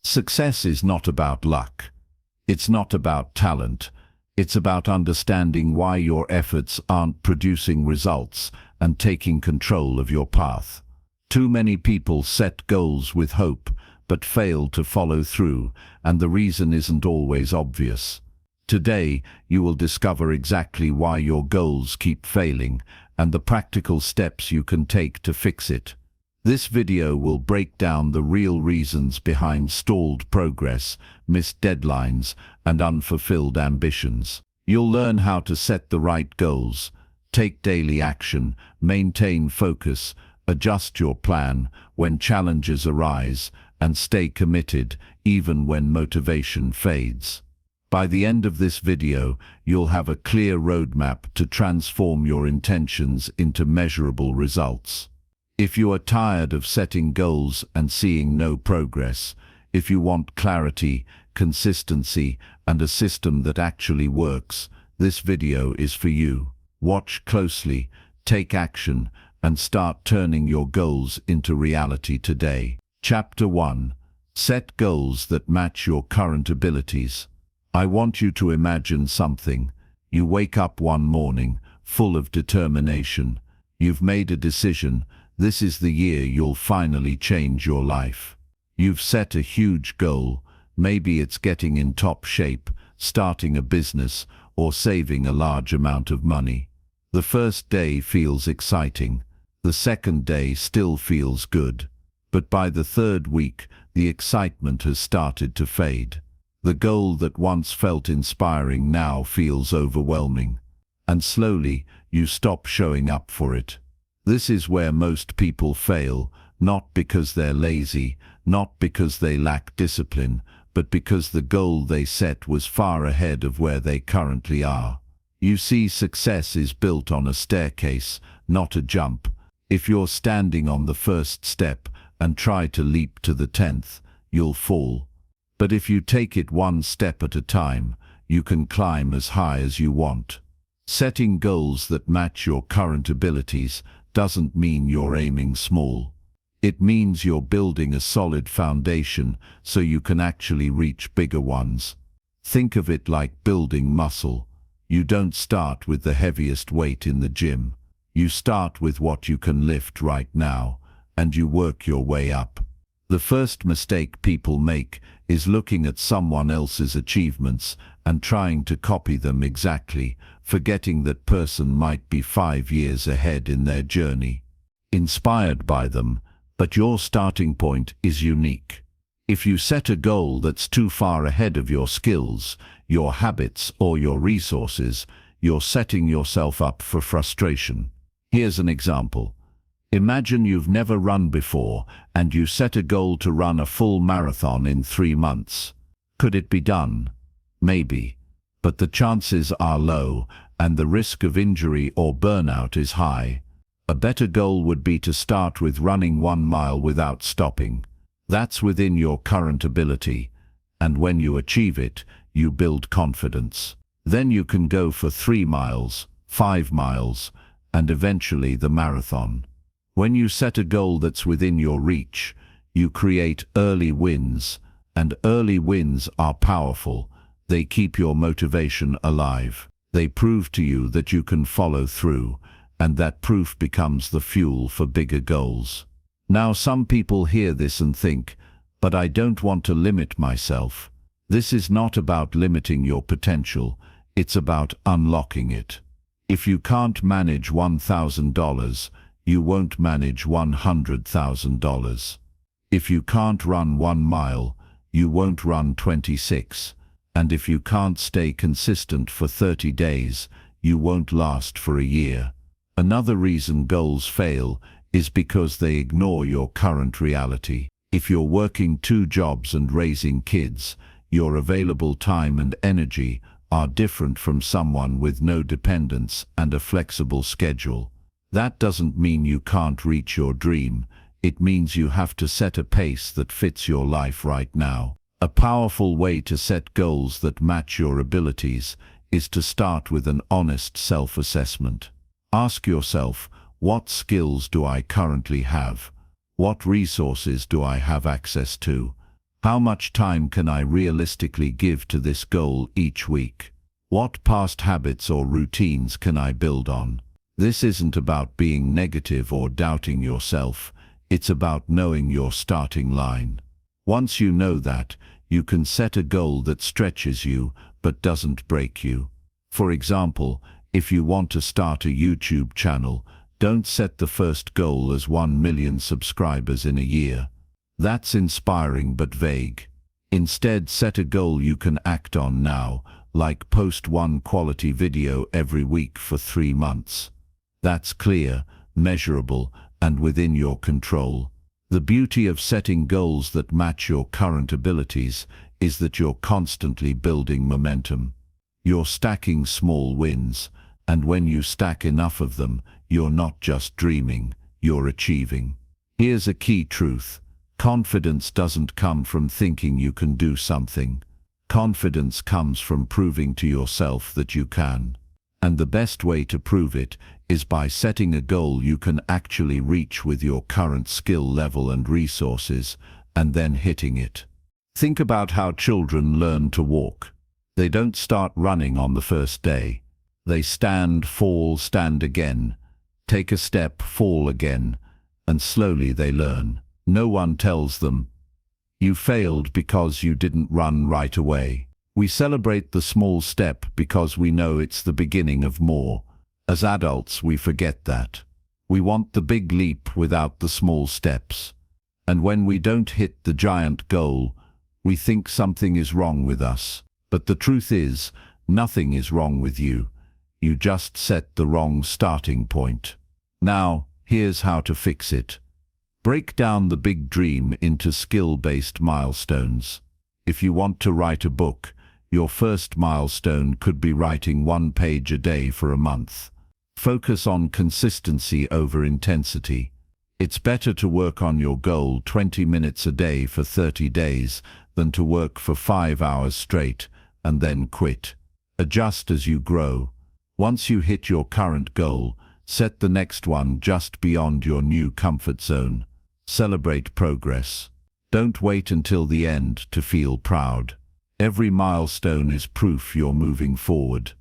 Success is not about luck. It's not about talent. It's about understanding why your efforts aren't producing results and taking control of your path. Too many people set goals with hope, but fail to follow through, and the reason isn't always obvious. Today, you will discover exactly why your goals keep failing and the practical steps you can take to fix it. This video will break down the real reasons behind stalled progress, missed deadlines, and unfulfilled ambitions. You'll learn how to set the right goals, take daily action, maintain focus, adjust your plan when challenges arise, and stay committed even when motivation fades. By the end of this video, you'll have a clear roadmap to transform your intentions into measurable results. If you are tired of setting goals and seeing no progress, if you want clarity, consistency, and a system that actually works, this video is for you. Watch closely, take action, and start turning your goals into reality today. Chapter 1. Set goals that match your current abilities. I want you to imagine something. You wake up one morning, full of determination. You've made a decision. This is the year you'll finally change your life. You've set a huge goal. Maybe it's getting in top shape, starting a business, or saving a large amount of money. The first day feels exciting. The second day still feels good. But by the third week, the excitement has started to fade. The goal that once felt inspiring now feels overwhelming. And slowly, you stop showing up for it. This is where most people fail, not because they're lazy, not because they lack discipline, but because the goal they set was far ahead of where they currently are. You see, success is built on a staircase, not a jump. If you're standing on the first step and try to leap to the 10th, you'll fall. But if you take it one step at a time, you can climb as high as you want. Setting goals that match your current abilities doesn't mean you're aiming small. It means you're building a solid foundation so you can actually reach bigger ones. Think of it like building muscle. You don't start with the heaviest weight in the gym. You start with what you can lift right now, and you work your way up. The first mistake people make is looking at someone else's achievements and trying to copy them exactly, forgetting that person might be 5 years ahead in their journey. Inspired by them, but your starting point is unique. If you set a goal that's too far ahead of your skills, your habits, or your resources, you're setting yourself up for frustration. Here's an example. Imagine you've never run before and you set a goal to run a full marathon in 3 months. Could it be done? Maybe. But the chances are low and the risk of injury or burnout is high. A better goal would be to start with running 1 mile without stopping. That's within your current ability, and when you achieve it, you build confidence. Then you can go for 3 miles, 5 miles, and eventually the marathon. When you set a goal that's within your reach, you create early wins, and early wins are powerful. They keep your motivation alive. They prove to you that you can follow through, and that proof becomes the fuel for bigger goals. Now some people hear this and think, but I don't want to limit myself. This is not about limiting your potential, it's about unlocking it. If you can't manage $1,000, you won't manage $100,000. If you can't run 1 mile, you won't run 26. And if you can't stay consistent for 30 days, you won't last for a year. Another reason goals fail is because they ignore your current reality. If you're working 2 jobs and raising kids, your available time and energy are different from someone with no dependents and a flexible schedule. That doesn't mean you can't reach your dream. It means you have to set a pace that fits your life right now. A powerful way to set goals that match your abilities is to start with an honest self-assessment. Ask yourself, what skills do I currently have? What resources do I have access to? How much time can I realistically give to this goal each week? What past habits or routines can I build on? This isn't about being negative or doubting yourself. It's about knowing your starting line. Once you know that, you can set a goal that stretches you but doesn't break you. For example, if you want to start a YouTube channel, don't set the first goal as 1 million subscribers in a year. That's inspiring but vague. Instead, set a goal you can act on now, like post one quality video every week for 3 months. That's clear, measurable, and within your control. The beauty of setting goals that match your current abilities is that you're constantly building momentum. You're stacking small wins, and when you stack enough of them, you're not just dreaming, you're achieving. Here's a key truth. Confidence doesn't come from thinking you can do something. Confidence comes from proving to yourself that you can. And the best way to prove it is by setting a goal you can actually reach with your current skill level and resources, and then hitting it. Think about how children learn to walk. They don't start running on the first day. They stand, fall, stand again, take a step, fall again, and slowly they learn. No one tells them, "You failed because you didn't run right away." We celebrate the small step because we know it's the beginning of more. As adults, we forget that. We want the big leap without the small steps. And when we don't hit the giant goal, we think something is wrong with us. But the truth is, nothing is wrong with you. You just set the wrong starting point. Now, here's how to fix it. Break down the big dream into skill-based milestones. If you want to write a book, your first milestone could be writing 1 page a day for a month. Focus on consistency over intensity. It's better to work on your goal 20 minutes a day for 30 days than to work for 5 hours straight and then quit. Adjust as you grow. Once you hit your current goal, set the next one just beyond your new comfort zone. Celebrate progress. Don't wait until the end to feel proud. Every milestone is proof you're moving forward.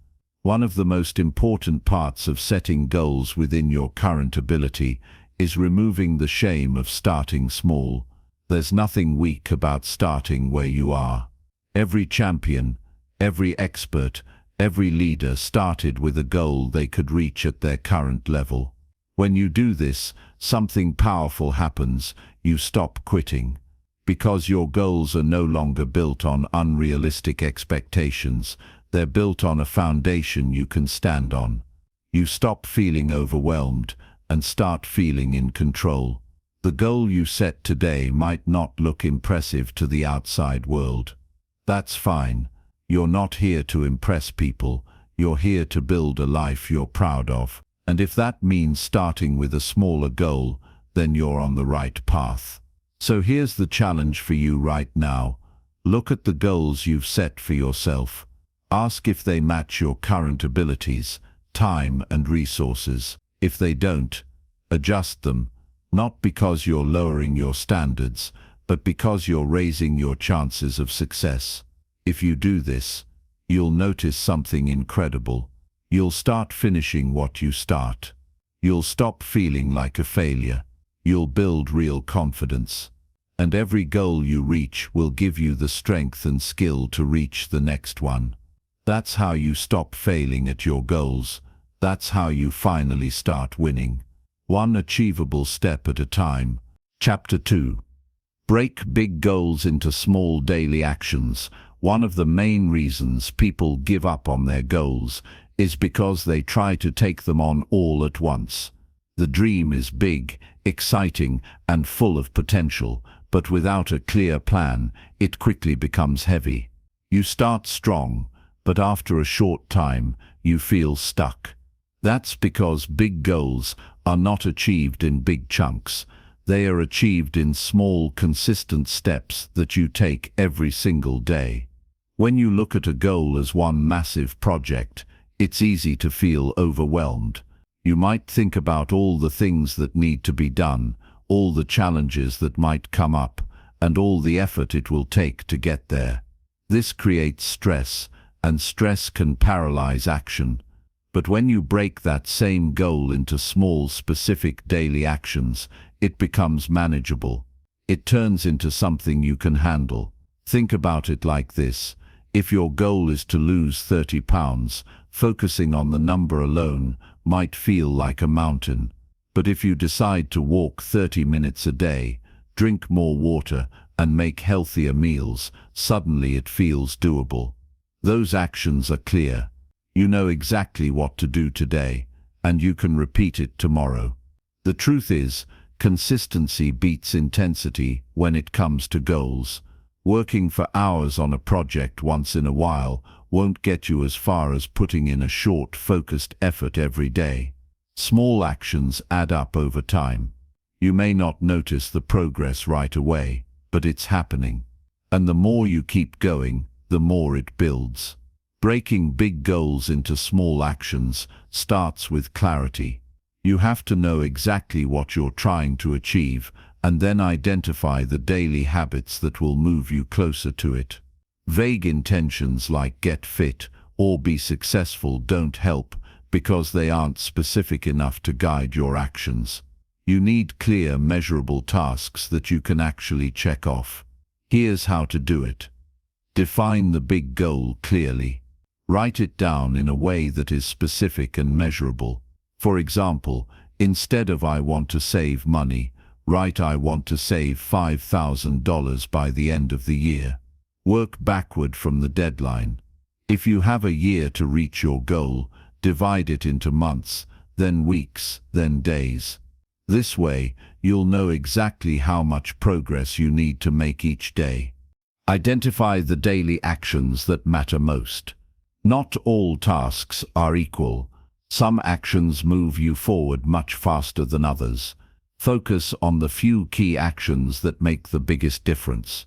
One of the most important parts of setting goals within your current ability is removing the shame of starting small. There's nothing weak about starting where you are. Every champion, every expert, every leader started with a goal they could reach at their current level. When you do this, something powerful happens. You stop quitting. Because your goals are no longer built on unrealistic expectations, they're built on a foundation you can stand on. You stop feeling overwhelmed and start feeling in control. The goal you set today might not look impressive to the outside world. That's fine. You're not here to impress people. You're here to build a life you're proud of. And if that means starting with a smaller goal, then you're on the right path. So here's the challenge for you right now. Look at the goals you've set for yourself. Ask if they match your current abilities, time and resources. If they don't, adjust them, not because you're lowering your standards, but because you're raising your chances of success. If you do this, you'll notice something incredible. You'll start finishing what you start. You'll stop feeling like a failure. You'll build real confidence. And every goal you reach will give you the strength and skill to reach the next one. That's how you stop failing at your goals. That's how you finally start winning. One achievable step at a time. Chapter 2. Break big goals into small daily actions. One of the main reasons people give up on their goals is because they try to take them on all at once. The dream is big, exciting, and full of potential, but without a clear plan, it quickly becomes heavy. You start strong, but after a short time, you feel stuck. That's because big goals are not achieved in big chunks. They are achieved in small, consistent steps that you take every single day. When you look at a goal as one massive project, it's easy to feel overwhelmed. You might think about all the things that need to be done, all the challenges that might come up, and all the effort it will take to get there. This creates stress, and stress can paralyze action. But when you break that same goal into small, specific daily actions, it becomes manageable. It turns into something you can handle. Think about it like this. If your goal is to lose 30 pounds, focusing on the number alone might feel like a mountain. But if you decide to walk 30 minutes a day, drink more water, and make healthier meals, suddenly it feels doable. Those actions are clear. You know exactly what to do today, and you can repeat it tomorrow. The truth is, consistency beats intensity when it comes to goals. Working for hours on a project once in a while won't get you as far as putting in a short, focused effort every day. Small actions add up over time. You may not notice the progress right away, but it's happening. And the more you keep going, the more it builds. Breaking big goals into small actions starts with clarity. You have to know exactly what you're trying to achieve, and then identify the daily habits that will move you closer to it. Vague intentions like get fit or be successful don't help because they aren't specific enough to guide your actions. You need clear, measurable tasks that you can actually check off. Here's how to do it. Define the big goal clearly. Write it down in a way that is specific and measurable. For example, instead of "I want to save money," write "I want to save $5,000 by the end of the year." Work backward from the deadline. If you have a year to reach your goal, divide it into months, then weeks, then days. This way, you'll know exactly how much progress you need to make each day. Identify the daily actions that matter most. Not all tasks are equal. Some actions move you forward much faster than others. Focus on the few key actions that make the biggest difference.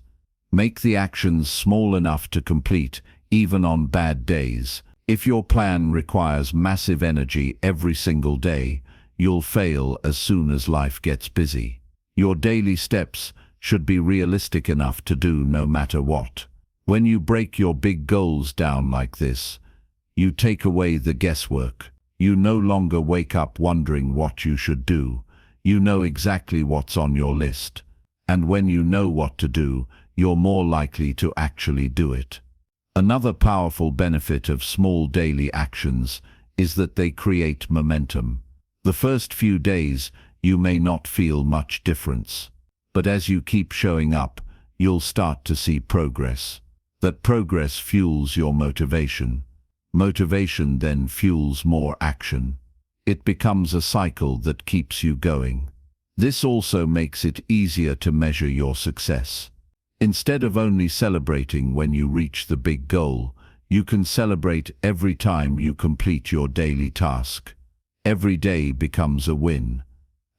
Make the actions small enough to complete, even on bad days. If your plan requires massive energy every single day, you'll fail as soon as life gets busy. Your daily steps should be realistic enough to do no matter what. When you break your big goals down like this, you take away the guesswork. You no longer wake up wondering what you should do. You know exactly what's on your list. And when you know what to do, you're more likely to actually do it. Another powerful benefit of small daily actions is that they create momentum. The first few days, you may not feel much difference. But as you keep showing up, you'll start to see progress. That progress fuels your motivation. Motivation then fuels more action. It becomes a cycle that keeps you going. This also makes it easier to measure your success. Instead of only celebrating when you reach the big goal, you can celebrate every time you complete your daily task. Every day becomes a win,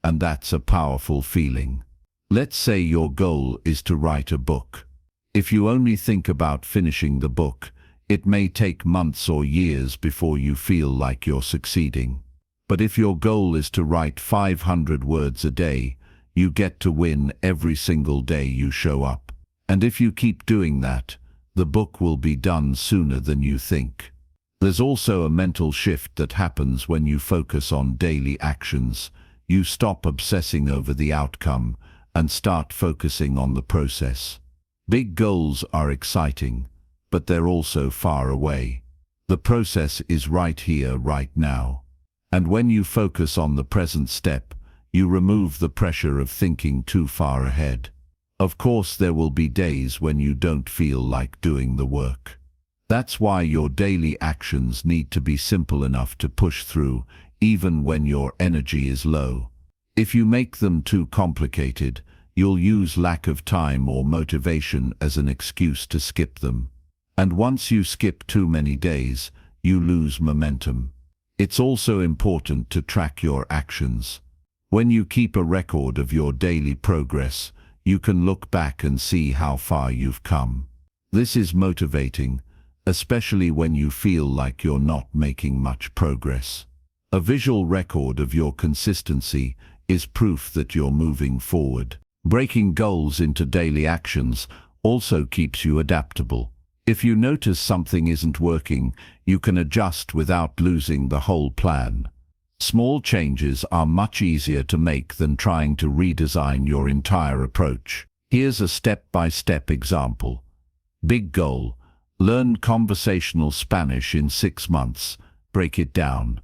and that's a powerful feeling. Let's say your goal is to write a book. If you only think about finishing the book, it may take months or years before you feel like you're succeeding. But if your goal is to write 500 words a day, you get to win every single day you show up. And if you keep doing that, the book will be done sooner than you think. There's also a mental shift that happens when you focus on daily actions. You stop obsessing over the outcome and start focusing on the process. Big goals are exciting, but they're also far away. The process is right here, right now. And when you focus on the present step, you remove the pressure of thinking too far ahead. Of course, there will be days when you don't feel like doing the work. That's why your daily actions need to be simple enough to push through, even when your energy is low. If you make them too complicated, you'll use lack of time or motivation as an excuse to skip them. And once you skip too many days, you lose momentum. It's also important to track your actions. When you keep a record of your daily progress, you can look back and see how far you've come. This is motivating, especially when you feel like you're not making much progress. A visual record of your consistency is proof that you're moving forward. Breaking goals into daily actions also keeps you adaptable. If you notice something isn't working, you can adjust without losing the whole plan. Small changes are much easier to make than trying to redesign your entire approach. Here's a step-by-step example. Big goal: learn conversational Spanish in 6 months. Break it down.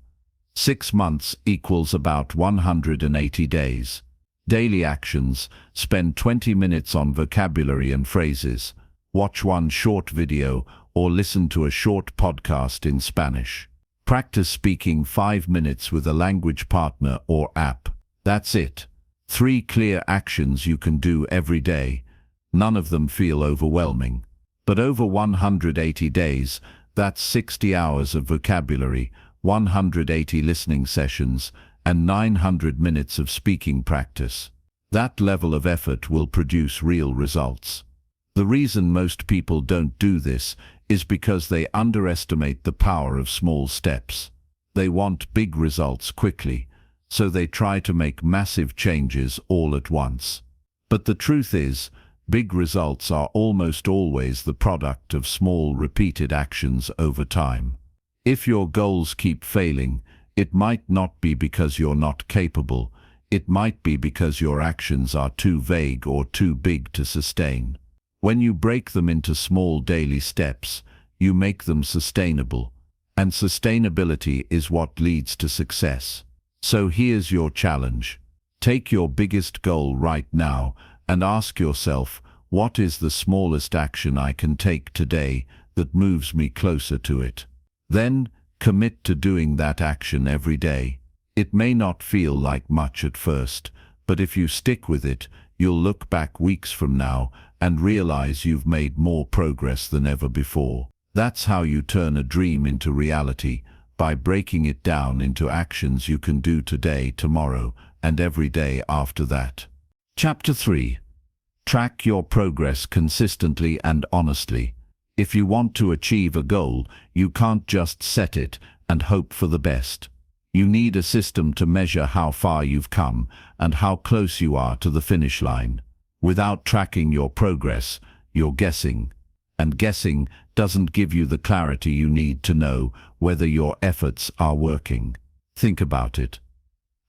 6 months equals about 180 days. Daily actions: spend 20 minutes on vocabulary and phrases. Watch one short video or listen to a short podcast in Spanish. Practice speaking 5 minutes with a language partner or app. That's it. 3 clear actions you can do every day. None of them feel overwhelming. But over 180 days, that's 60 hours of vocabulary, 180 listening sessions, and 900 minutes of speaking practice. That level of effort will produce real results. The reason most people don't do this is because they underestimate the power of small steps. They want big results quickly, so they try to make massive changes all at once. But the truth is, big results are almost always the product of small repeated actions over time. If your goals keep failing, it might not be because you're not capable. It might be because your actions are too vague or too big to sustain. When you break them into small daily steps, you make them sustainable, and sustainability is what leads to success. So here's your challenge. Take your biggest goal right now and ask yourself, what is the smallest action I can take today that moves me closer to it? Then, commit to doing that action every day. It may not feel like much at first, but if you stick with it, you'll look back weeks from now and realize you've made more progress than ever before. That's how you turn a dream into reality, by breaking it down into actions you can do today, tomorrow, and every day after that. Chapter 3. Track your progress consistently and honestly. If you want to achieve a goal, you can't just set it and hope for the best. You need a system to measure how far you've come and how close you are to the finish line. Without tracking your progress, you're guessing. And guessing doesn't give you the clarity you need to know whether your efforts are working. Think about it.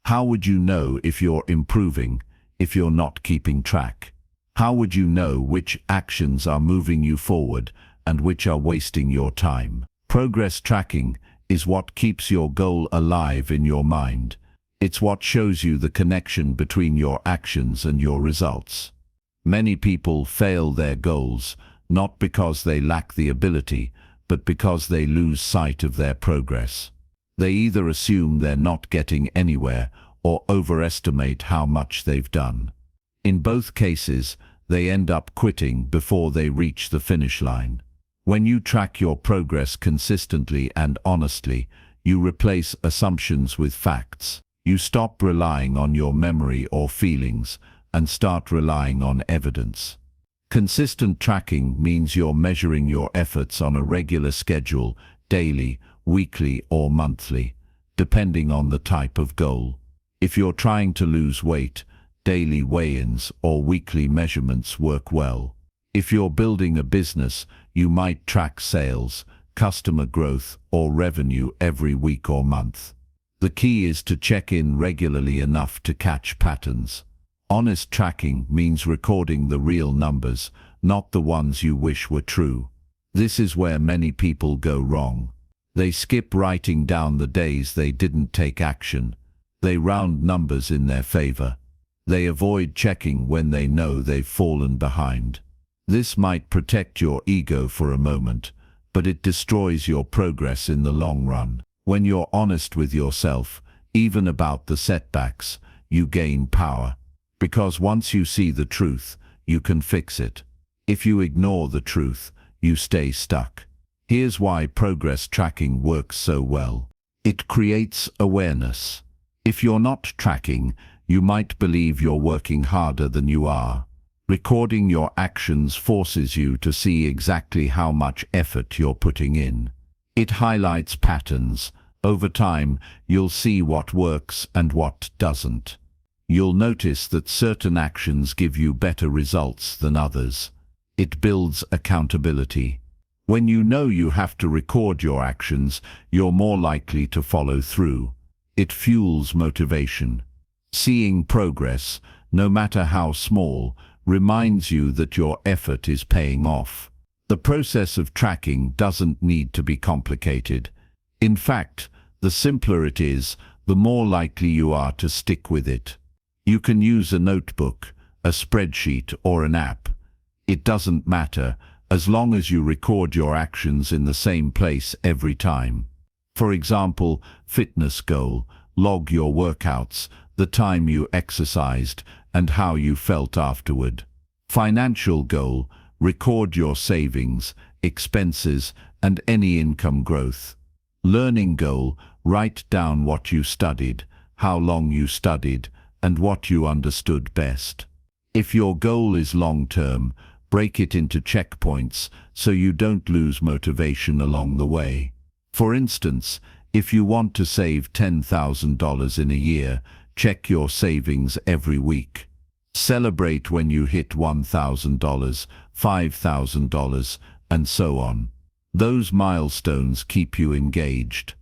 How would you know if you're improving if you're not keeping track? How would you know which actions are moving you forward and which are wasting your time? Progress tracking is what keeps your goal alive in your mind. It's what shows you the connection between your actions and your results. Many people fail their goals, not because they lack the ability, but because they lose sight of their progress. They either assume they're not getting anywhere or overestimate how much they've done. In both cases, they end up quitting before they reach the finish line. When you track your progress consistently and honestly, you replace assumptions with facts. You stop relying on your memory or feelings and start relying on evidence. Consistent tracking means you're measuring your efforts on a regular schedule, daily, weekly, or monthly, depending on the type of goal. If you're trying to lose weight, daily weigh-ins or weekly measurements work well. If you're building a business, you might track sales, customer growth, or revenue every week or month. The key is to check in regularly enough to catch patterns. Honest tracking means recording the real numbers, not the ones you wish were true. This is where many people go wrong. They skip writing down the days they didn't take action. They round numbers in their favor. They avoid checking when they know they've fallen behind. This might protect your ego for a moment, but it destroys your progress in the long run. When you're honest with yourself, even about the setbacks, you gain power. Because once you see the truth, you can fix it. If you ignore the truth, you stay stuck. Here's why progress tracking works so well. It creates awareness. If you're not tracking, you might believe you're working harder than you are. Recording your actions forces you to see exactly how much effort you're putting in. It highlights patterns. Over time, you'll see what works and what doesn't. You'll notice that certain actions give you better results than others. It builds accountability. When you know you have to record your actions, you're more likely to follow through. It fuels motivation. Seeing progress, no matter how small, reminds you that your effort is paying off. The process of tracking doesn't need to be complicated. In fact, the simpler it is, the more likely you are to stick with it. You can use a notebook, a spreadsheet, or an app. It doesn't matter, as long as you record your actions in the same place every time. For example, fitness goal, log your workouts, the time you exercised, and how you felt afterward. Financial goal, record your savings, expenses, and any income growth. Learning goal, write down what you studied, how long you studied, and what you understood best. If your goal is long-term, break it into checkpoints so you don't lose motivation along the way. For instance, if you want to save $10,000 in a year, check your savings every week. Celebrate when you hit $1,000, $5,000, and so on. Those milestones keep you engaged.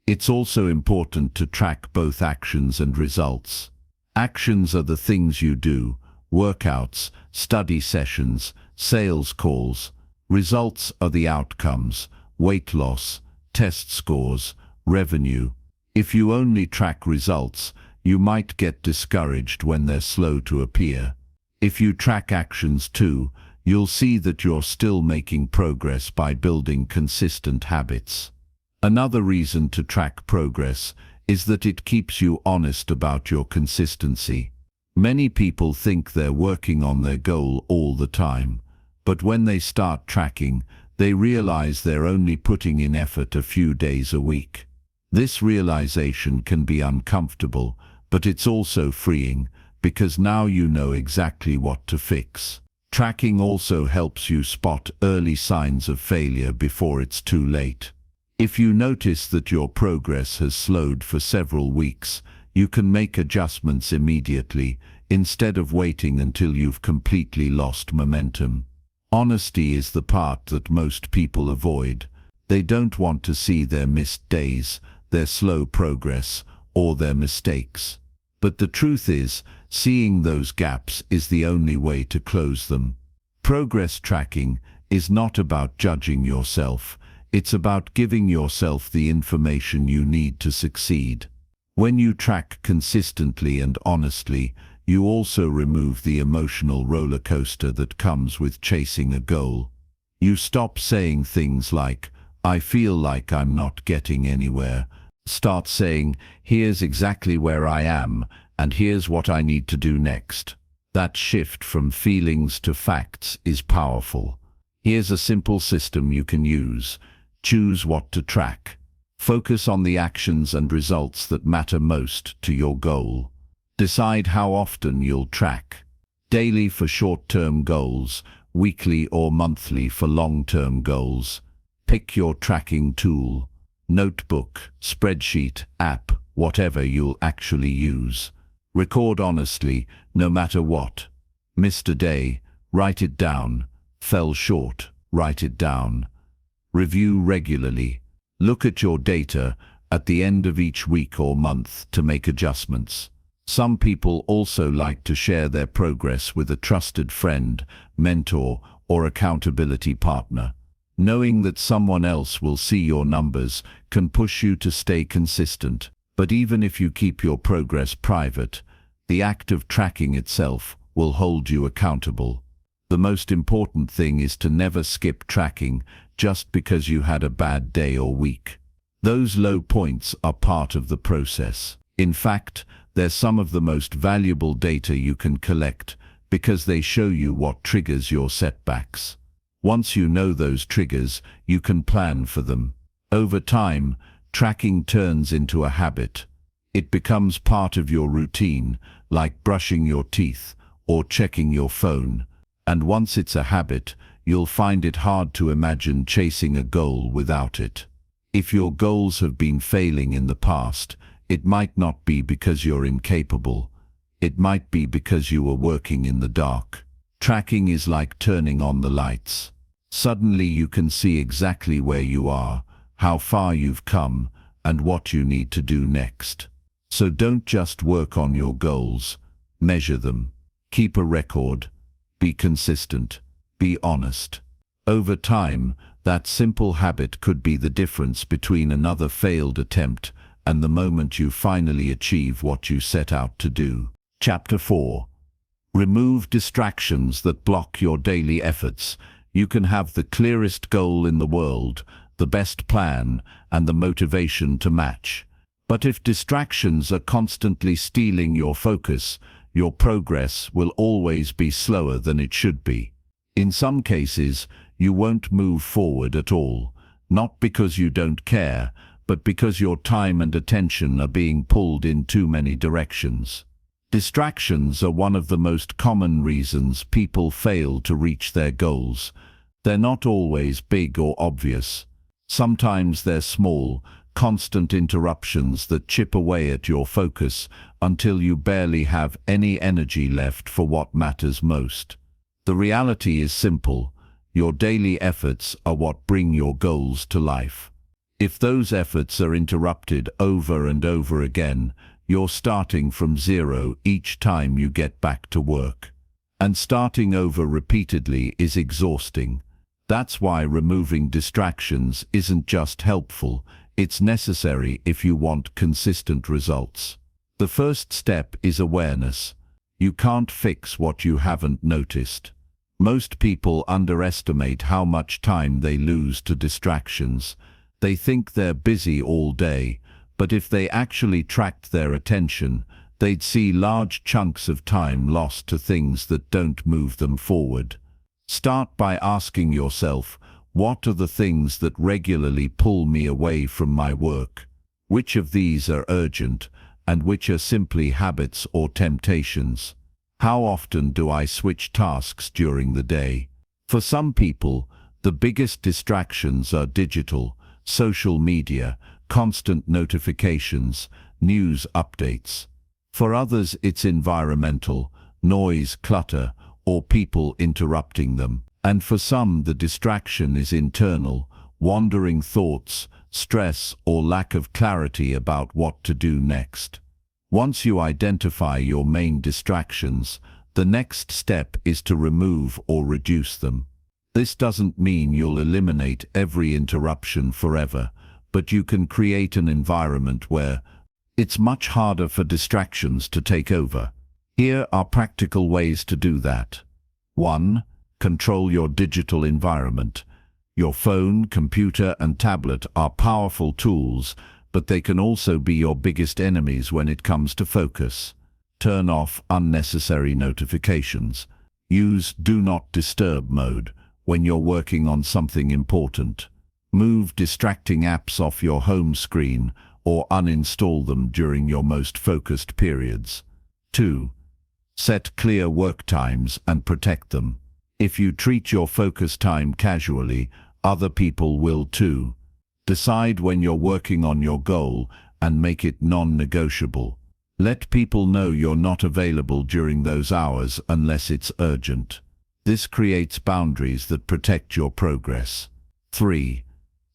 It's also important to track both actions and results. Actions are the things you do, workouts, study sessions, sales calls. Results are the outcomes, weight loss, test scores, revenue. If you only track results, you might get discouraged when they're slow to appear. If you track actions too, you'll see that you're still making progress by building consistent habits. Another reason to track progress is that it keeps you honest about your consistency. Many people think they're working on their goal all the time, but when they start tracking, they realize they're only putting in effort a few days a week. This realization can be uncomfortable, but it's also freeing, because now you know exactly what to fix. Tracking also helps you spot early signs of failure before it's too late. If you notice that your progress has slowed for several weeks, you can make adjustments immediately, instead of waiting until you've completely lost momentum. Honesty is the part that most people avoid. They don't want to see their missed days, their slow progress, or their mistakes. But the truth is, seeing those gaps is the only way to close them. Progress tracking is not about judging yourself. It's about giving yourself the information you need to succeed. When you track consistently and honestly, you also remove the emotional roller coaster that comes with chasing a goal. You stop saying things like, "I feel like I'm not getting anywhere." Start saying, "Here's exactly where I am, and here's what I need to do next." That shift from feelings to facts is powerful. Here's a simple system you can use. Choose what to track. Focus on the actions and results that matter most to your goal. Decide how often you'll track. Daily for short-term goals, weekly or monthly for long-term goals. Pick your tracking tool. Notebook, spreadsheet, app, whatever you'll actually use. Record honestly, no matter what. Missed a day, write it down. Fell short, write it down. Review regularly. Look at your data at the end of each week or month to make adjustments. Some people also like to share their progress with a trusted friend, mentor, or accountability partner. Knowing that someone else will see your numbers can push you to stay consistent. But even if you keep your progress private, the act of tracking itself will hold you accountable. The most important thing is to never skip tracking just because you had a bad day or week. Those low points are part of the process. In fact, they're some of the most valuable data you can collect because they show you what triggers your setbacks. Once you know those triggers, you can plan for them. Over time, tracking turns into a habit. It becomes part of your routine, like brushing your teeth or checking your phone. And once it's a habit, you'll find it hard to imagine chasing a goal without it. If your goals have been failing in the past, it might not be because you're incapable. It might be because you were working in the dark. Tracking is like turning on the lights. Suddenly you can see exactly where you are, how far you've come, and what you need to do next. So don't just work on your goals. Measure them. Keep a record. Be consistent. Be honest. Over time, that simple habit could be the difference between another failed attempt and the moment you finally achieve what you set out to do. Chapter 4. Remove distractions that block your daily efforts. You can have the clearest goal in the world, the best plan, and the motivation to match. But if distractions are constantly stealing your focus, your progress will always be slower than it should be. In some cases, you won't move forward at all, not because you don't care, but because your time and attention are being pulled in too many directions. Distractions are one of the most common reasons people fail to reach their goals. They're not always big or obvious. Sometimes they're small, constant interruptions that chip away at your focus until you barely have any energy left for what matters most. The reality is simple. Your daily efforts are what bring your goals to life. If those efforts are interrupted over and over again, you're starting from zero each time you get back to work. And starting over repeatedly is exhausting. That's why removing distractions isn't just helpful, it's necessary if you want consistent results. The first step is awareness. You can't fix what you haven't noticed. Most people underestimate how much time they lose to distractions. They think they're busy all day, but if they actually tracked their attention, they'd see large chunks of time lost to things that don't move them forward. Start by asking yourself, what are the things that regularly pull me away from my work? Which of these are urgent, and which are simply habits or temptations? How often do I switch tasks during the day? For some people, the biggest distractions are digital, social media, constant notifications, news updates. For others, it's environmental, noise, clutter, or people interrupting them. And for some, the distraction is internal, wandering thoughts, stress, or lack of clarity about what to do next. Once you identify your main distractions, the next step is to remove or reduce them. This doesn't mean you'll eliminate every interruption forever, but you can create an environment where it's much harder for distractions to take over. Here are practical ways to do that. 1. Control your digital environment. Your phone, computer, and tablet are powerful tools, but they can also be your biggest enemies when it comes to focus. Turn off unnecessary notifications. Use Do Not Disturb mode when you're working on something important. Move distracting apps off your home screen or uninstall them during your most focused periods. 2. Set clear work times and protect them. If you treat your focus time casually, other people will too. Decide when you're working on your goal and make it non-negotiable. Let people know you're not available during those hours unless it's urgent. This creates boundaries that protect your progress. 3.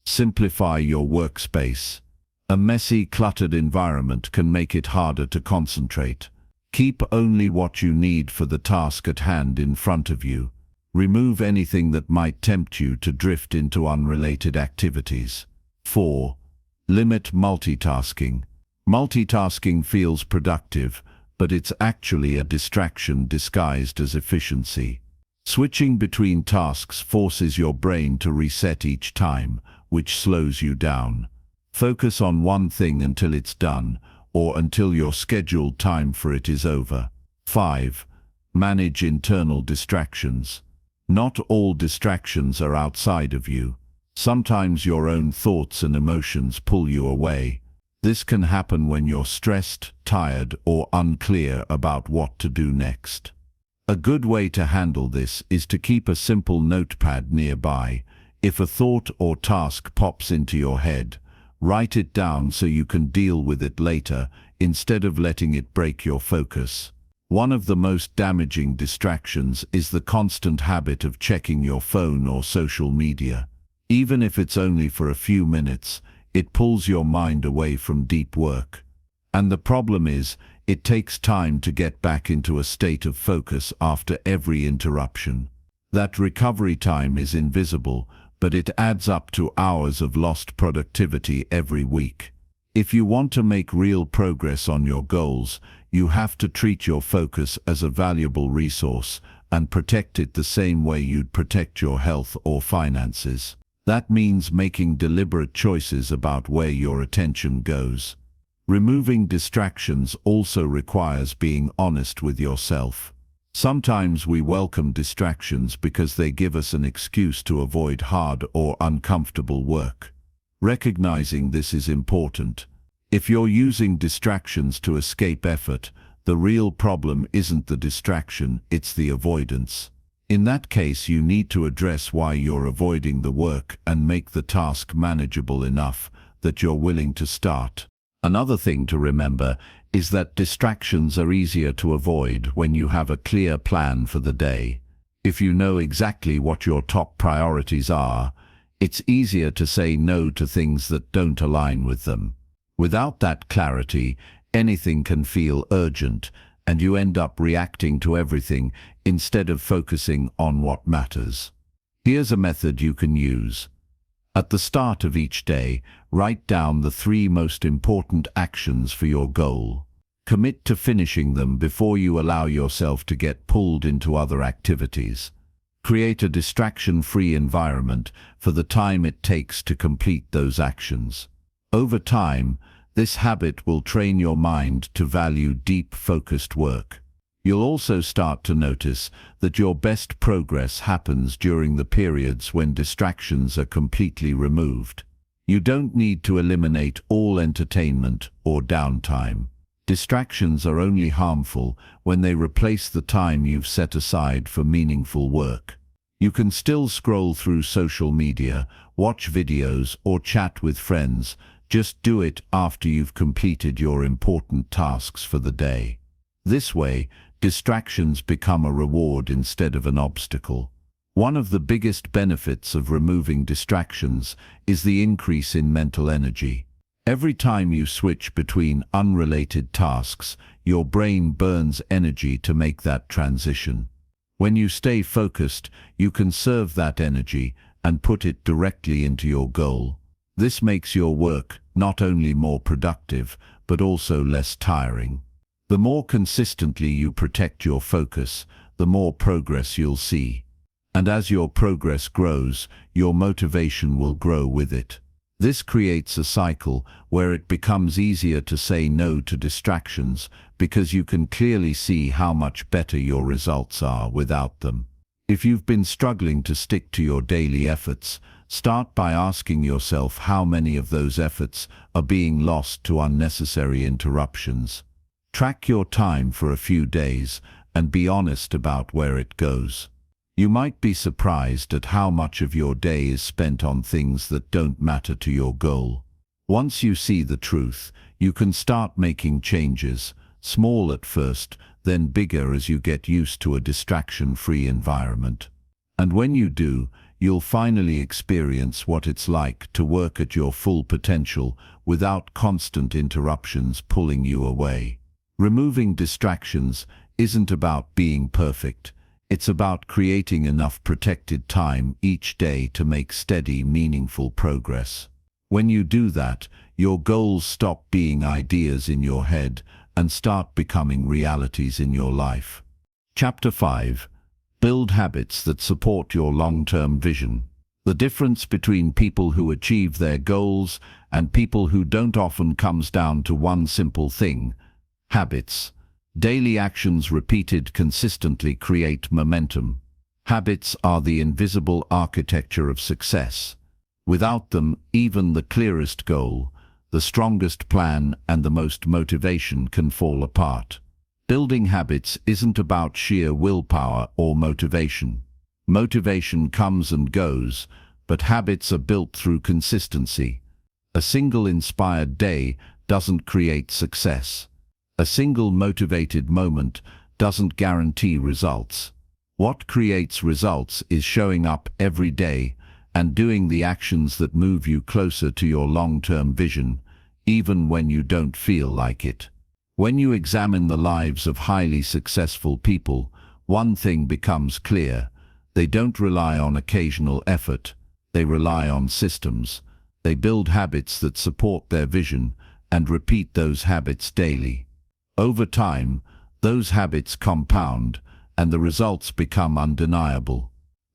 Simplify your workspace. A messy, cluttered environment can make it harder to concentrate. Keep only what you need for the task at hand in front of you. Remove anything that might tempt you to drift into unrelated activities. 4. Limit multitasking. Multitasking feels productive, but it's actually a distraction disguised as efficiency. Switching between tasks forces your brain to reset each time, which slows you down. Focus on one thing until it's done, or until your scheduled time for it is over. 5. Manage internal distractions. Not all distractions are outside of you. Sometimes your own thoughts and emotions pull you away. This can happen when you're stressed, tired, or unclear about what to do next. A good way to handle this is to keep a simple notepad nearby. If a thought or task pops into your head, write it down so you can deal with it later instead of letting it break your focus. One of the most damaging distractions is the constant habit of checking your phone or social media. Even if it's only for a few minutes, it pulls your mind away from deep work. And the problem is, it takes time to get back into a state of focus after every interruption. That recovery time is invisible, but it adds up to hours of lost productivity every week. If you want to make real progress on your goals, you have to treat your focus as a valuable resource and protect it the same way you'd protect your health or finances. That means making deliberate choices about where your attention goes. Removing distractions also requires being honest with yourself. Sometimes we welcome distractions because they give us an excuse to avoid hard or uncomfortable work. Recognizing this is important. If you're using distractions to escape effort, the real problem isn't the distraction, it's the avoidance. In that case, you need to address why you're avoiding the work and make the task manageable enough that you're willing to start. Another thing to remember is that distractions are easier to avoid when you have a clear plan for the day. If you know exactly what your top priorities are, it's easier to say no to things that don't align with them. Without that clarity, anything can feel urgent, and you end up reacting to everything instead of focusing on what matters. Here's a method you can use. At the start of each day, write down the 3 most important actions for your goal. Commit to finishing them before you allow yourself to get pulled into other activities. Create a distraction-free environment for the time it takes to complete those actions. Over time, this habit will train your mind to value deep, focused work. You'll also start to notice that your best progress happens during the periods when distractions are completely removed. You don't need to eliminate all entertainment or downtime. Distractions are only harmful when they replace the time you've set aside for meaningful work. You can still scroll through social media, watch videos, or chat with friends. Just do it after you've completed your important tasks for the day. This way, distractions become a reward instead of an obstacle. One of the biggest benefits of removing distractions is the increase in mental energy. Every time you switch between unrelated tasks, your brain burns energy to make that transition. When you stay focused, you conserve that energy and put it directly into your goal. This makes your work not only more productive, but also less tiring. The more consistently you protect your focus, the more progress you'll see. And as your progress grows, your motivation will grow with it. This creates a cycle where it becomes easier to say no to distractions because you can clearly see how much better your results are without them. If you've been struggling to stick to your daily efforts, start by asking yourself how many of those efforts are being lost to unnecessary interruptions. Track your time for a few days and be honest about where it goes. You might be surprised at how much of your day is spent on things that don't matter to your goal. Once you see the truth, you can start making changes, small at first, then bigger as you get used to a distraction-free environment. And when you do, you'll finally experience what it's like to work at your full potential without constant interruptions pulling you away. Removing distractions isn't about being perfect. It's about creating enough protected time each day to make steady, meaningful progress. When you do that, your goals stop being ideas in your head and start becoming realities in your life. Chapter 5. Build habits that support your long-term vision. The difference between people who achieve their goals and people who don't often comes down to one simple thing: habits. Daily actions repeated consistently create momentum. Habits are the invisible architecture of success. Without them, even the clearest goal, the strongest plan, and the most motivation can fall apart. Building habits isn't about sheer willpower or motivation. Motivation comes and goes, but habits are built through consistency. A single inspired day doesn't create success. A single motivated moment doesn't guarantee results. What creates results is showing up every day and doing the actions that move you closer to your long-term vision, even when you don't feel like it. When you examine the lives of highly successful people, one thing becomes clear. They don't rely on occasional effort. They rely on systems. They build habits that support their vision and repeat those habits daily. Over time, those habits compound and the results become undeniable.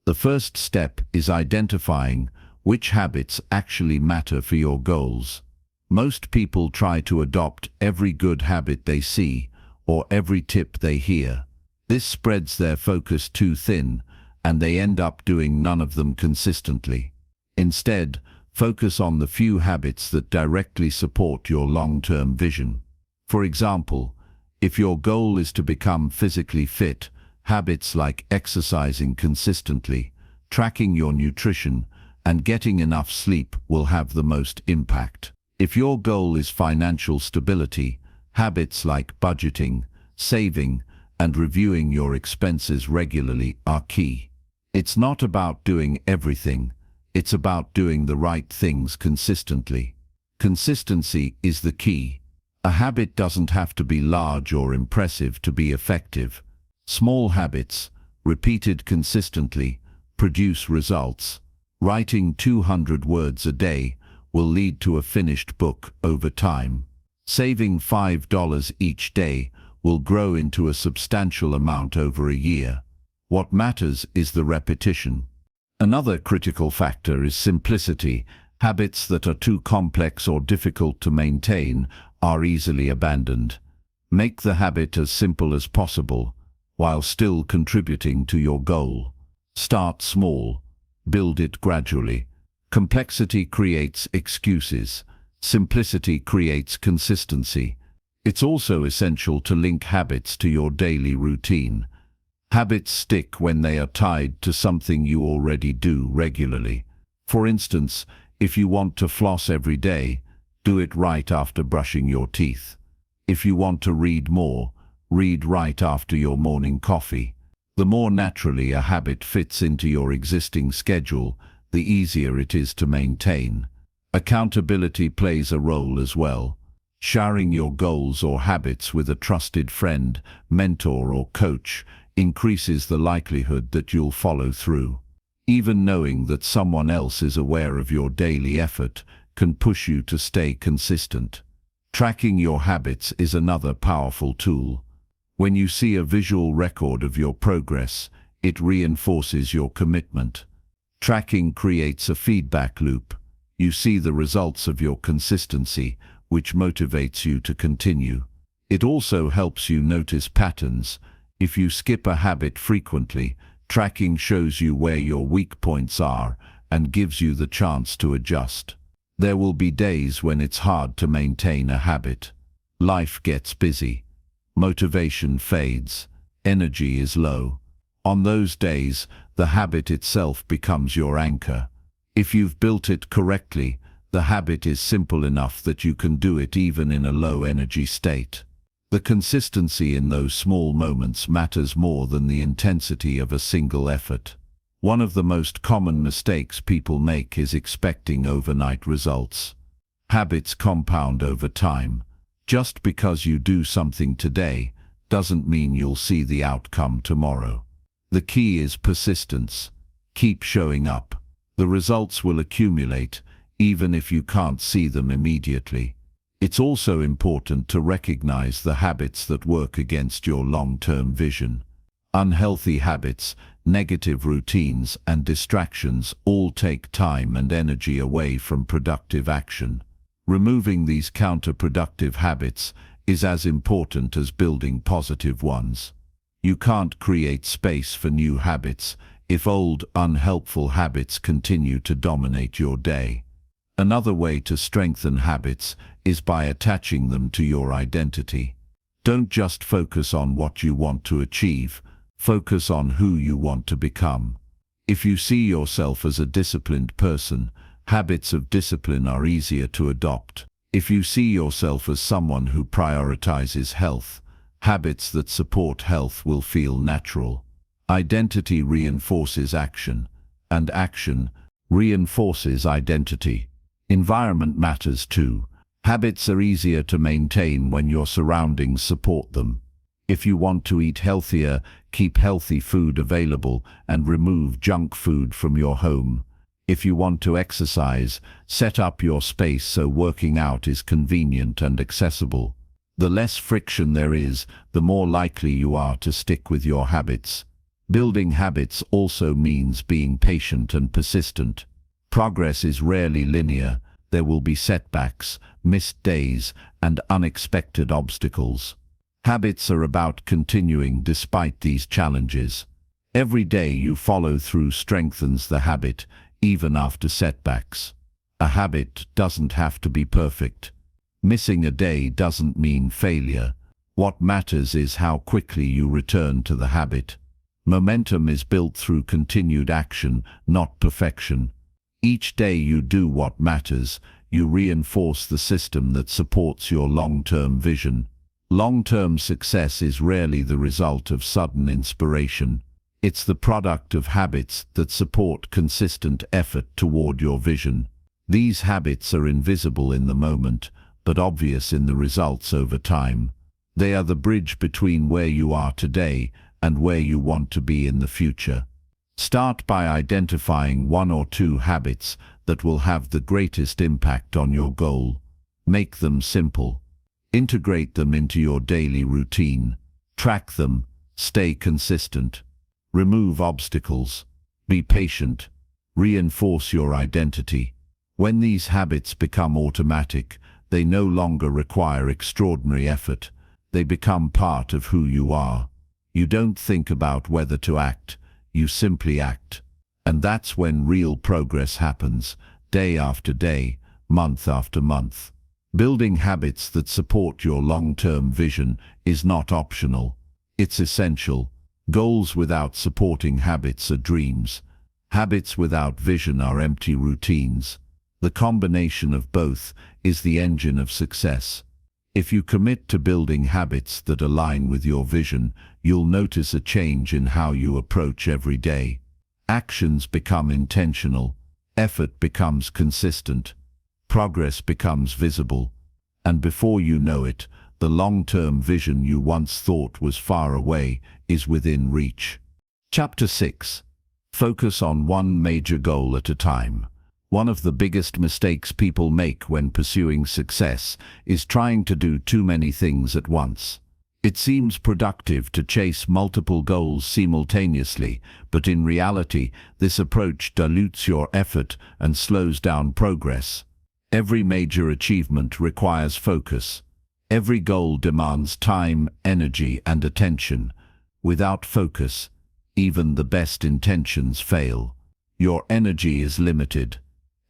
The first step is identifying which habits actually matter for your goals. Most people try to adopt every good habit they see or every tip they hear. This spreads their focus too thin, and they end up doing none of them consistently. Instead, focus on the few habits that directly support your long-term vision. For example, if your goal is to become physically fit, habits like exercising consistently, tracking your nutrition, and getting enough sleep will have the most impact. If your goal is financial stability, habits like budgeting, saving, and reviewing your expenses regularly are key. It's not about doing everything, it's about doing the right things consistently. Consistency is the key. A habit doesn't have to be large or impressive to be effective. Small habits, repeated consistently, produce results. Writing 200 words a day will lead to a finished book over time. Saving $5 each day will grow into a substantial amount over a year. What matters is the repetition. Another critical factor is simplicity. Habits that are too complex or difficult to maintain are easily abandoned. Make the habit as simple as possible, while still contributing to your goal. Start small. Build it gradually. Complexity creates excuses. Simplicity creates consistency. It's also essential to link habits to your daily routine. Habits stick when they are tied to something you already do regularly. For instance, if you want to floss every day, do it right after brushing your teeth. If you want to read more, read right after your morning coffee. The more naturally a habit fits into your existing schedule, the easier it is to maintain. Accountability plays a role as well. Sharing your goals or habits with a trusted friend, mentor, or coach increases the likelihood that you'll follow through. Even knowing that someone else is aware of your daily effort can push you to stay consistent. Tracking your habits is another powerful tool. When you see a visual record of your progress, it reinforces your commitment. Tracking creates a feedback loop. You see the results of your consistency, which motivates you to continue. It also helps you notice patterns. If you skip a habit frequently, tracking shows you where your weak points are and gives you the chance to adjust. There will be days when it's hard to maintain a habit. Life gets busy. Motivation fades. Energy is low. On those days, the habit itself becomes your anchor. If you've built it correctly, the habit is simple enough that you can do it even in a low-energy state. The consistency in those small moments matters more than the intensity of a single effort. One of the most common mistakes people make is expecting overnight results. Habits compound over time. Just because you do something today doesn't mean you'll see the outcome tomorrow. The key is persistence. Keep showing up. The results will accumulate, even if you can't see them immediately. It's also important to recognize the habits that work against your long-term vision. Unhealthy habits, negative routines, and distractions all take time and energy away from productive action. Removing these counterproductive habits is as important as building positive ones. You can't create space for new habits if old, unhelpful habits continue to dominate your day. Another way to strengthen habits is by attaching them to your identity. Don't just focus on what you want to achieve, focus on who you want to become. If you see yourself as a disciplined person, habits of discipline are easier to adopt. If you see yourself as someone who prioritizes health, Habits that support health will feel natural. Identity reinforces action, and action reinforces identity. Environment matters too. Habits are easier to maintain when your surroundings support them. If you want to eat healthier, keep healthy food available and remove junk food from your home. If you want to exercise, set up your space so working out is convenient and accessible. The less friction there is, the more likely you are to stick with your habits. Building habits also means being patient and persistent. Progress is rarely linear. There will be setbacks, missed days, and unexpected obstacles. Habits are about continuing despite these challenges. Every day you follow through strengthens the habit, even after setbacks. A habit doesn't have to be perfect. Missing a day doesn't mean failure. What matters is how quickly you return to the habit. Momentum is built through continued action, not perfection. Each day you do what matters, you reinforce the system that supports your long-term vision. Long-term success is rarely the result of sudden inspiration. It's the product of habits that support consistent effort toward your vision. These habits are invisible in the moment, but obvious in the results over time. They are the bridge between where you are today and where you want to be in the future. Start by identifying 1 or 2 habits that will have the greatest impact on your goal. Make them simple. Integrate them into your daily routine. Track them. Stay consistent. Remove obstacles. Be patient. Reinforce your identity. When these habits become automatic, they no longer require extraordinary effort. They become part of who you are. You don't think about whether to act, you simply act. And that's when real progress happens, day after day, month after month. Building habits that support your long-term vision is not optional. It's essential. Goals without supporting habits are dreams. Habits without vision are empty routines. The combination of both is the engine of success. If you commit to building habits that align with your vision, you'll notice a change in how you approach every day. Actions become intentional, effort becomes consistent, progress becomes visible, and before you know it, the long-term vision you once thought was far away is within reach. Chapter 6. Focus on one major goal at a time. One of the biggest mistakes people make when pursuing success is trying to do too many things at once. It seems productive to chase multiple goals simultaneously, but in reality, this approach dilutes your effort and slows down progress. Every major achievement requires focus. Every goal demands time, energy, and attention. Without focus, even the best intentions fail. Your energy is limited.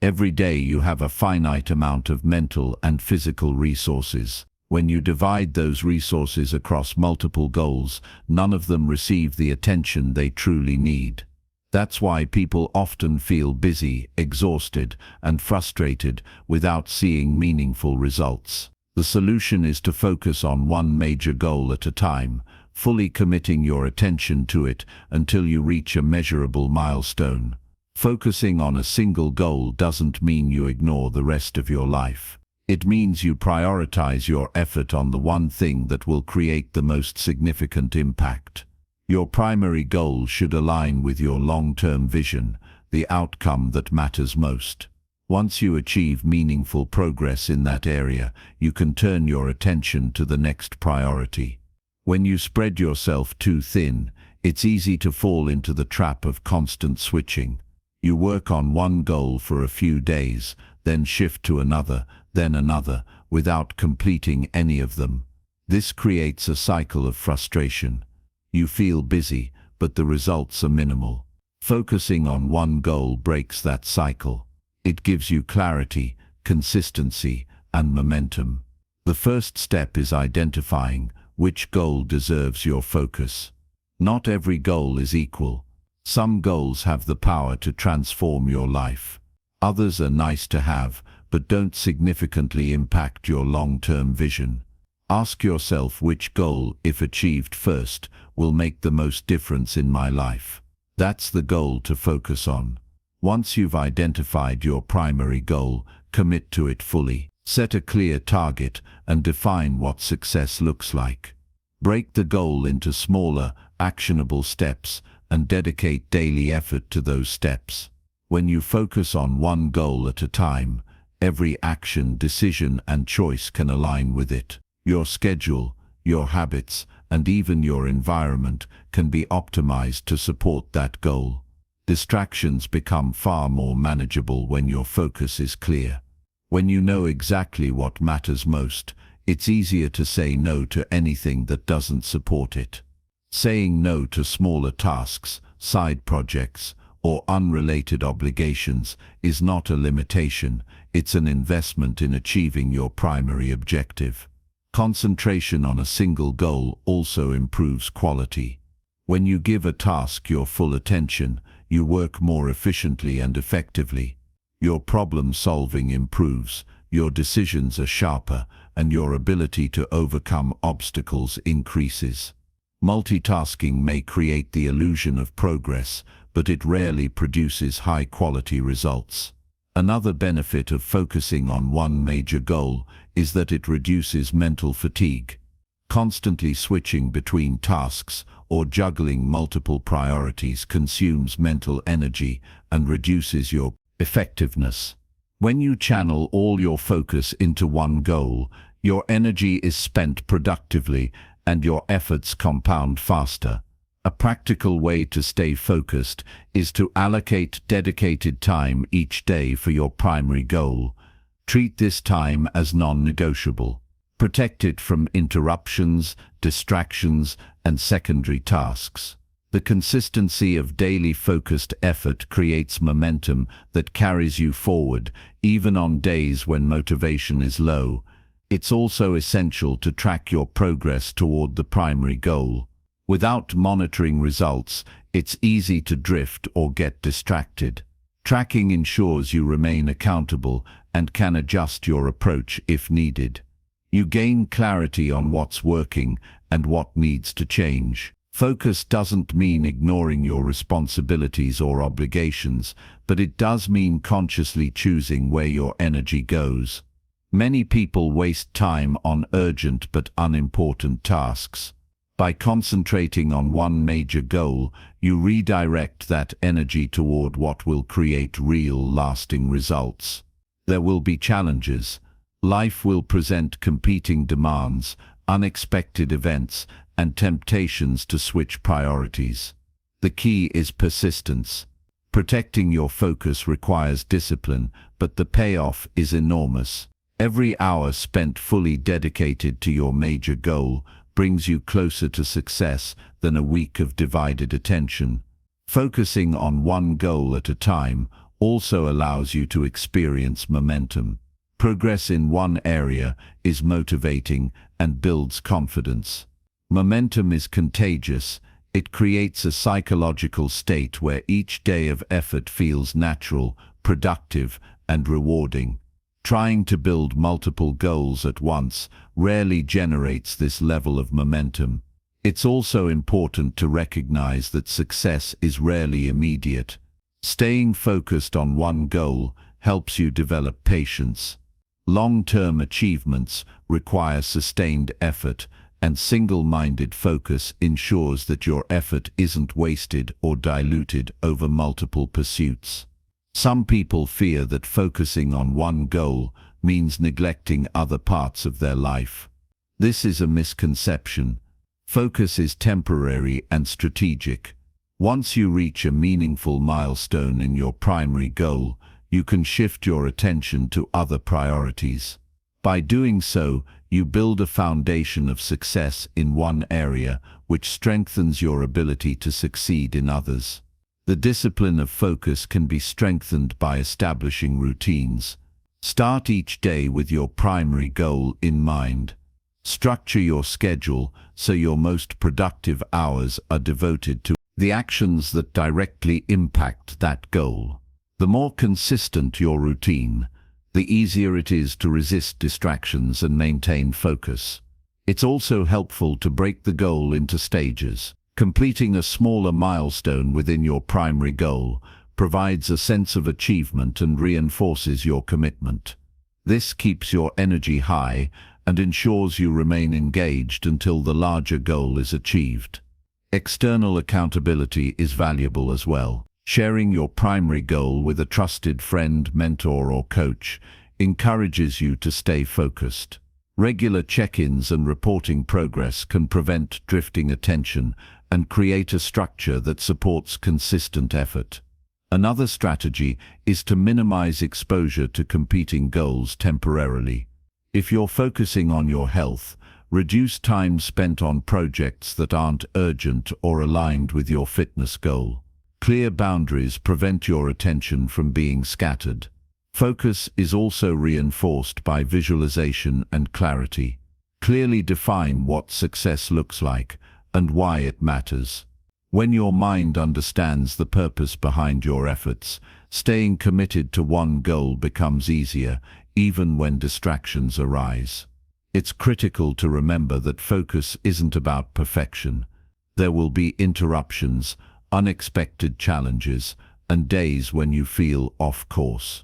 Every day you have a finite amount of mental and physical resources. When you divide those resources across multiple goals, none of them receive the attention they truly need. That's why people often feel busy, exhausted, and frustrated without seeing meaningful results. The solution is to focus on one major goal at a time, fully committing your attention to it until you reach a measurable milestone. Focusing on a single goal doesn't mean you ignore the rest of your life. It means you prioritize your effort on the one thing that will create the most significant impact. Your primary goal should align with your long-term vision, the outcome that matters most. Once you achieve meaningful progress in that area, you can turn your attention to the next priority. When you spread yourself too thin, it's easy to fall into the trap of constant switching. You work on one goal for a few days, then shift to another, then another, without completing any of them. This creates a cycle of frustration. You feel busy, but the results are minimal. Focusing on one goal breaks that cycle. It gives you clarity, consistency, and momentum. The first step is identifying which goal deserves your focus. Not every goal is equal. Some goals have the power to transform your life. Others are nice to have, but don't significantly impact your long-term vision. Ask yourself which goal, if achieved first, will make the most difference in my life. That's the goal to focus on. Once you've identified your primary goal, commit to it fully. Set a clear target and define what success looks like. Break the goal into smaller, actionable steps and dedicate daily effort to those steps. When you focus on one goal at a time, every action, decision, and choice can align with it. Your schedule, your habits, and even your environment can be optimized to support that goal. Distractions become far more manageable when your focus is clear. When you know exactly what matters most, it's easier to say no to anything that doesn't support it. Saying no to smaller tasks, side projects, or unrelated obligations is not a limitation, it's an investment in achieving your primary objective. Concentration on a single goal also improves quality. When you give a task your full attention, you work more efficiently and effectively. Your problem-solving improves, your decisions are sharper, and your ability to overcome obstacles increases. Multitasking may create the illusion of progress, but it rarely produces high-quality results. Another benefit of focusing on one major goal is that it reduces mental fatigue. Constantly switching between tasks or juggling multiple priorities consumes mental energy and reduces your effectiveness. When you channel all your focus into one goal, your energy is spent productively and your efforts compound faster. A practical way to stay focused is to allocate dedicated time each day for your primary goal. Treat this time as non-negotiable. Protect it from interruptions, distractions, and secondary tasks. The consistency of daily focused effort creates momentum that carries you forward, even on days when motivation is low. It's also essential to track your progress toward the primary goal. Without monitoring results, it's easy to drift or get distracted. Tracking ensures you remain accountable and can adjust your approach if needed. You gain clarity on what's working and what needs to change. Focus doesn't mean ignoring your responsibilities or obligations, but it does mean consciously choosing where your energy goes. Many people waste time on urgent but unimportant tasks. By concentrating on one major goal, you redirect that energy toward what will create real, lasting results. There will be challenges. Life will present competing demands, unexpected events, and temptations to switch priorities. The key is persistence. Protecting your focus requires discipline, but the payoff is enormous. Every hour spent fully dedicated to your major goal brings you closer to success than a week of divided attention. Focusing on one goal at a time also allows you to experience momentum. Progress in one area is motivating and builds confidence. Momentum is contagious. It creates a psychological state where each day of effort feels natural, productive, and rewarding. Trying to build multiple goals at once rarely generates this level of momentum. It's also important to recognize that success is rarely immediate. Staying focused on one goal helps you develop patience. Long-term achievements require sustained effort, and single-minded focus ensures that your effort isn't wasted or diluted over multiple pursuits. Some people fear that focusing on one goal means neglecting other parts of their life. This is a misconception. Focus is temporary and strategic. Once you reach a meaningful milestone in your primary goal, you can shift your attention to other priorities. By doing so, you build a foundation of success in one area, which strengthens your ability to succeed in others. The discipline of focus can be strengthened by establishing routines. Start each day with your primary goal in mind. Structure your schedule so your most productive hours are devoted to the actions that directly impact that goal. The more consistent your routine, the easier it is to resist distractions and maintain focus. It's also helpful to break the goal into stages. Completing a smaller milestone within your primary goal provides a sense of achievement and reinforces your commitment. This keeps your energy high and ensures you remain engaged until the larger goal is achieved. External accountability is valuable as well. Sharing your primary goal with a trusted friend, mentor, or coach encourages you to stay focused. Regular check-ins and reporting progress can prevent drifting attention and create a structure that supports consistent effort. Another strategy is to minimize exposure to competing goals temporarily. If you're focusing on your health, reduce time spent on projects that aren't urgent or aligned with your fitness goal. Clear boundaries prevent your attention from being scattered. Focus is also reinforced by visualization and clarity. Clearly define what success looks like and why it matters. When your mind understands the purpose behind your efforts, staying committed to one goal becomes easier, even when distractions arise. It's critical to remember that focus isn't about perfection. There will be interruptions, unexpected challenges, and days when you feel off course.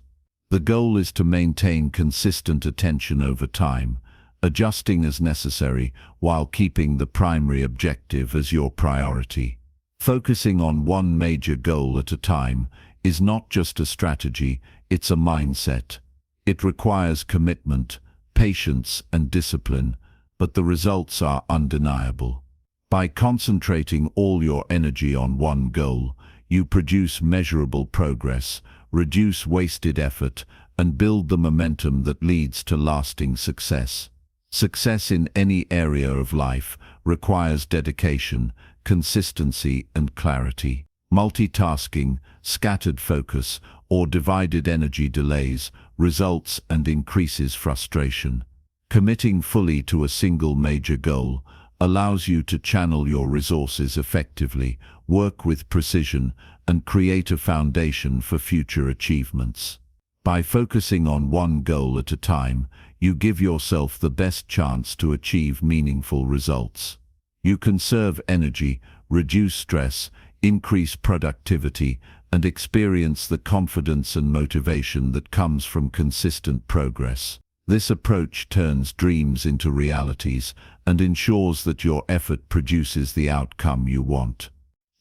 The goal is to maintain consistent attention over time, adjusting as necessary while keeping the primary objective as your priority. Focusing on one major goal at a time is not just a strategy, it's a mindset. It requires commitment, patience, and discipline, but the results are undeniable. By concentrating all your energy on one goal, you produce measurable progress, reduce wasted effort, and build the momentum that leads to lasting success. Success in any area of life requires dedication, consistency, and clarity. Multitasking, scattered focus, or divided energy delays results and increases frustration. Committing fully to a single major goal allows you to channel your resources effectively, work with precision, and create a foundation for future achievements. By focusing on one goal at a time, you give yourself the best chance to achieve meaningful results. You conserve energy, reduce stress, increase productivity, and experience the confidence and motivation that comes from consistent progress. This approach turns dreams into realities and ensures that your effort produces the outcome you want.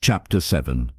Chapter 7.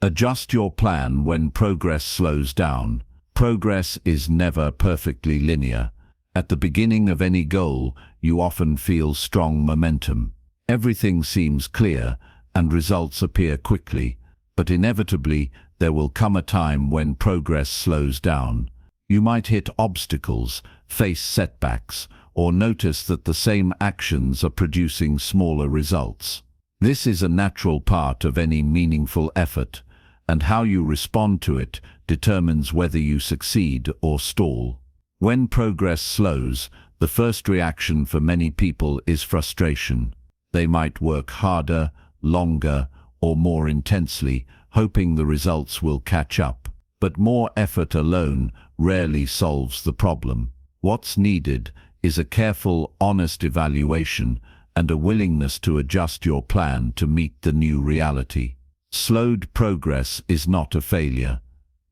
Adjust your plan when progress slows down. Progress is never perfectly linear. At the beginning of any goal, you often feel strong momentum. Everything seems clear and results appear quickly, but inevitably there will come a time when progress slows down. You might hit obstacles, face setbacks, or notice that the same actions are producing smaller results. This is a natural part of any meaningful effort, and how you respond to it determines whether you succeed or stall. When progress slows, the first reaction for many people is frustration. They might work harder, longer, or more intensely, hoping the results will catch up. But more effort alone rarely solves the problem. What's needed is a careful, honest evaluation and a willingness to adjust your plan to meet the new reality. Slowed progress is not a failure.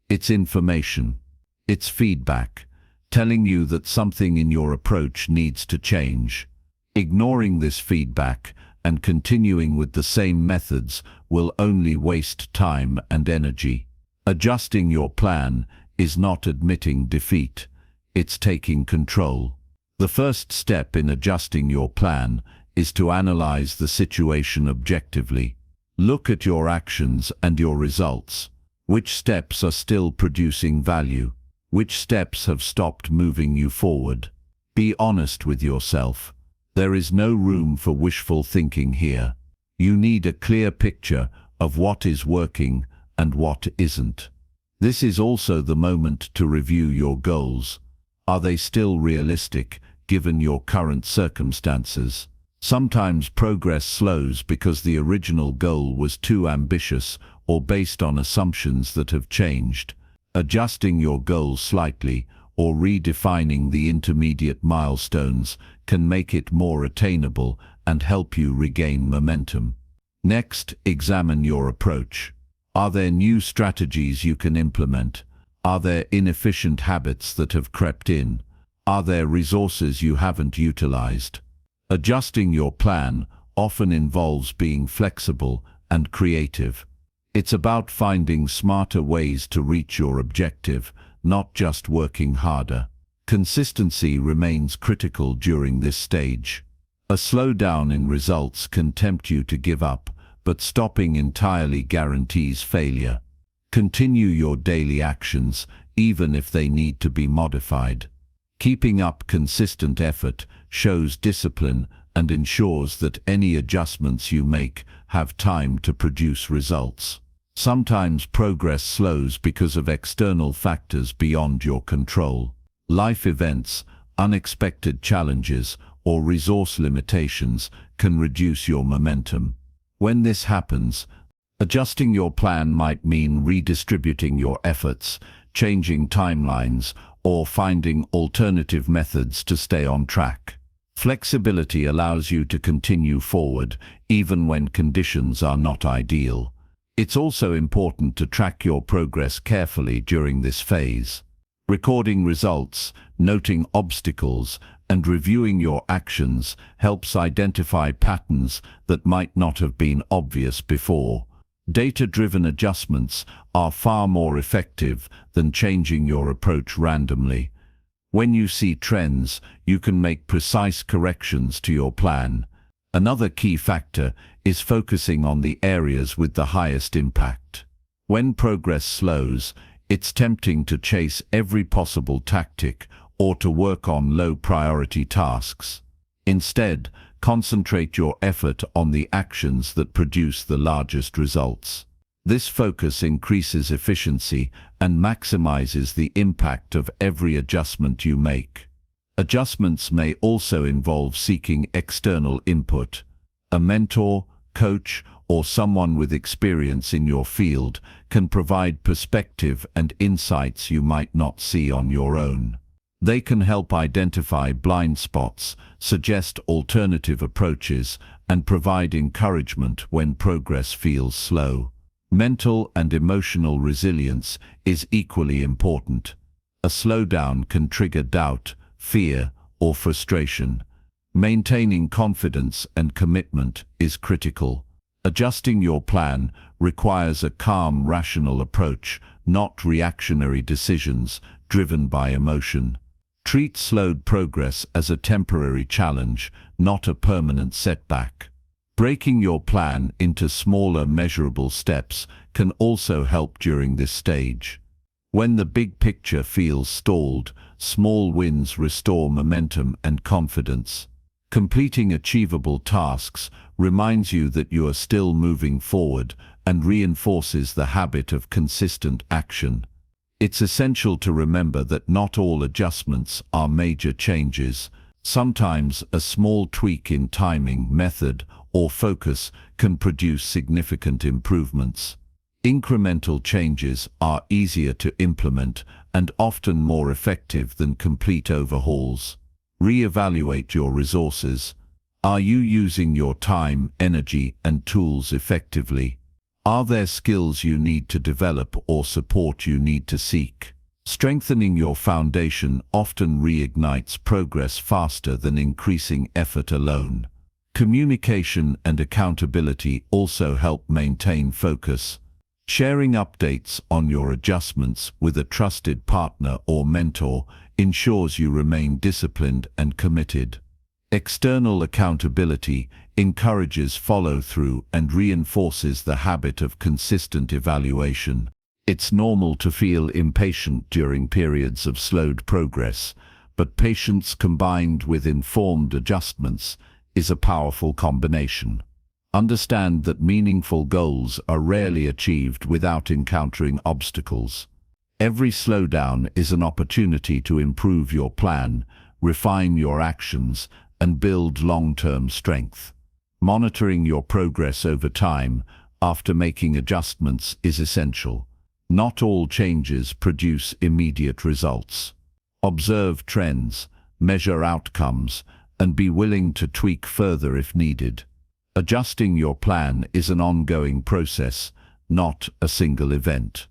It's information. It's feedback, telling you that something in your approach needs to change. Ignoring this feedback and continuing with the same methods will only waste time and energy. Adjusting your plan is not admitting defeat. It's taking control. The first step in adjusting your plan is to analyze the situation objectively. Look at your actions and your results. Which steps are still producing value? Which steps have stopped moving you forward? Be honest with yourself. There is no room for wishful thinking here. You need a clear picture of what is working and what isn't. This is also the moment to review your goals. Are they still realistic, given your current circumstances? Sometimes progress slows because the original goal was too ambitious or based on assumptions that have changed. Adjusting your goals slightly, or redefining the intermediate milestones can make it more attainable and help you regain momentum. Next, examine your approach. Are there new strategies you can implement? Are there inefficient habits that have crept in? Are there resources you haven't utilized? Adjusting your plan often involves being flexible and creative. It's about finding smarter ways to reach your objective, not just working harder. Consistency remains critical during this stage. A slowdown in results can tempt you to give up, but stopping entirely guarantees failure. Continue your daily actions, even if they need to be modified. Keeping up consistent effort shows discipline and ensures that any adjustments you make have time to produce results. Sometimes progress slows because of external factors beyond your control. Life events, unexpected challenges, or resource limitations can reduce your momentum. When this happens, adjusting your plan might mean redistributing your efforts, changing timelines, or finding alternative methods to stay on track. Flexibility allows you to continue forward, even when conditions are not ideal. It's also important to track your progress carefully during this phase. Recording results, noting obstacles, and reviewing your actions helps identify patterns that might not have been obvious before. Data-driven adjustments are far more effective than changing your approach randomly. When you see trends, you can make precise corrections to your plan. Another key factor is focusing on the areas with the highest impact. When progress slows, it's tempting to chase every possible tactic or to work on low-priority tasks. Instead, concentrate your effort on the actions that produce the largest results. This focus increases efficiency and maximizes the impact of every adjustment you make. Adjustments may also involve seeking external input. A mentor, coach, or someone with experience in your field can provide perspective and insights you might not see on your own. They can help identify blind spots, suggest alternative approaches, and provide encouragement when progress feels slow. Mental and emotional resilience is equally important. A slowdown can trigger doubt, fear, or frustration. Maintaining confidence and commitment is critical. Adjusting your plan requires a calm, rational approach, not reactionary decisions driven by emotion. Treat slowed progress as a temporary challenge, not a permanent setback. Breaking your plan into smaller, measurable steps can also help during this stage. When the big picture feels stalled, small wins restore momentum and confidence. Completing achievable tasks reminds you that you are still moving forward and reinforces the habit of consistent action. It's essential to remember that not all adjustments are major changes. Sometimes a small tweak in timing, method, or focus can produce significant improvements. Incremental changes are easier to implement and often more effective than complete overhauls. Re-evaluate your resources. Are you using your time, energy, and tools effectively? Are there skills you need to develop or support you need to seek? Strengthening your foundation often reignites progress faster than increasing effort alone. Communication and accountability also help maintain focus. Sharing updates on your adjustments with a trusted partner or mentor ensures you remain disciplined and committed. External accountability encourages follow-through and reinforces the habit of consistent evaluation. It's normal to feel impatient during periods of slowed progress, but patience combined with informed adjustments is a powerful combination. Understand that meaningful goals are rarely achieved without encountering obstacles. Every slowdown is an opportunity to improve your plan, refine your actions, and build long-term strength. Monitoring your progress over time after making adjustments is essential. Not all changes produce immediate results. Observe trends, measure outcomes, and be willing to tweak further if needed. Adjusting your plan is an ongoing process, not a single event.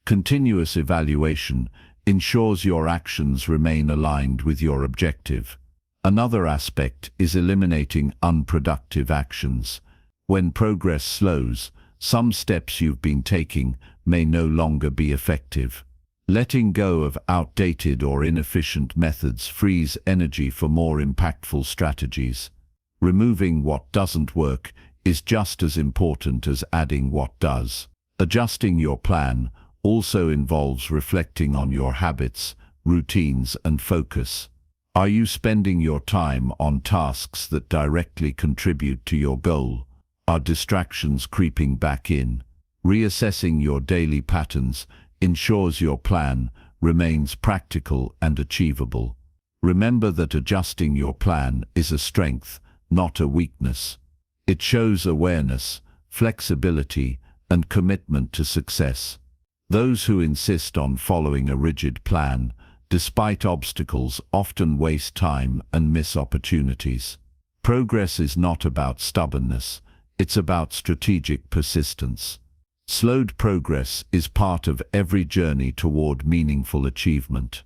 Continuous evaluation ensures your actions remain aligned with your objective. Another aspect is eliminating unproductive actions. When progress slows, some steps you've been taking may no longer be effective. Letting go of outdated or inefficient methods frees energy for more impactful strategies. Removing what doesn't work is just as important as adding what does. Adjusting your plan also involves reflecting on your habits, routines, and focus. Are you spending your time on tasks that directly contribute to your goal? Are distractions creeping back in? Reassessing your daily patterns ensures your plan remains practical and achievable. Remember that adjusting your plan is a strength, not a weakness. It shows awareness, flexibility, and commitment to success. Those who insist on following a rigid plan, despite obstacles, often waste time and miss opportunities. Progress is not about stubbornness, it's about strategic persistence. Slowed progress is part of every journey toward meaningful achievement.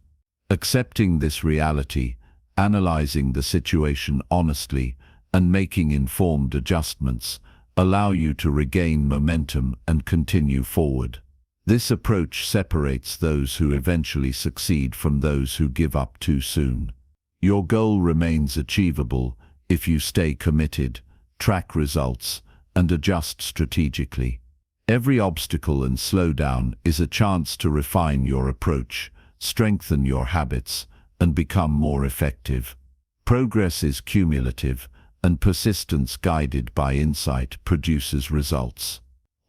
Accepting this reality, analyzing the situation honestly, and making informed adjustments allow you to regain momentum and continue forward. This approach separates those who eventually succeed from those who give up too soon. Your goal remains achievable if you stay committed, track results, and adjust strategically. Every obstacle and slowdown is a chance to refine your approach, strengthen your habits, and become more effective. Progress is cumulative, and persistence guided by insight produces results.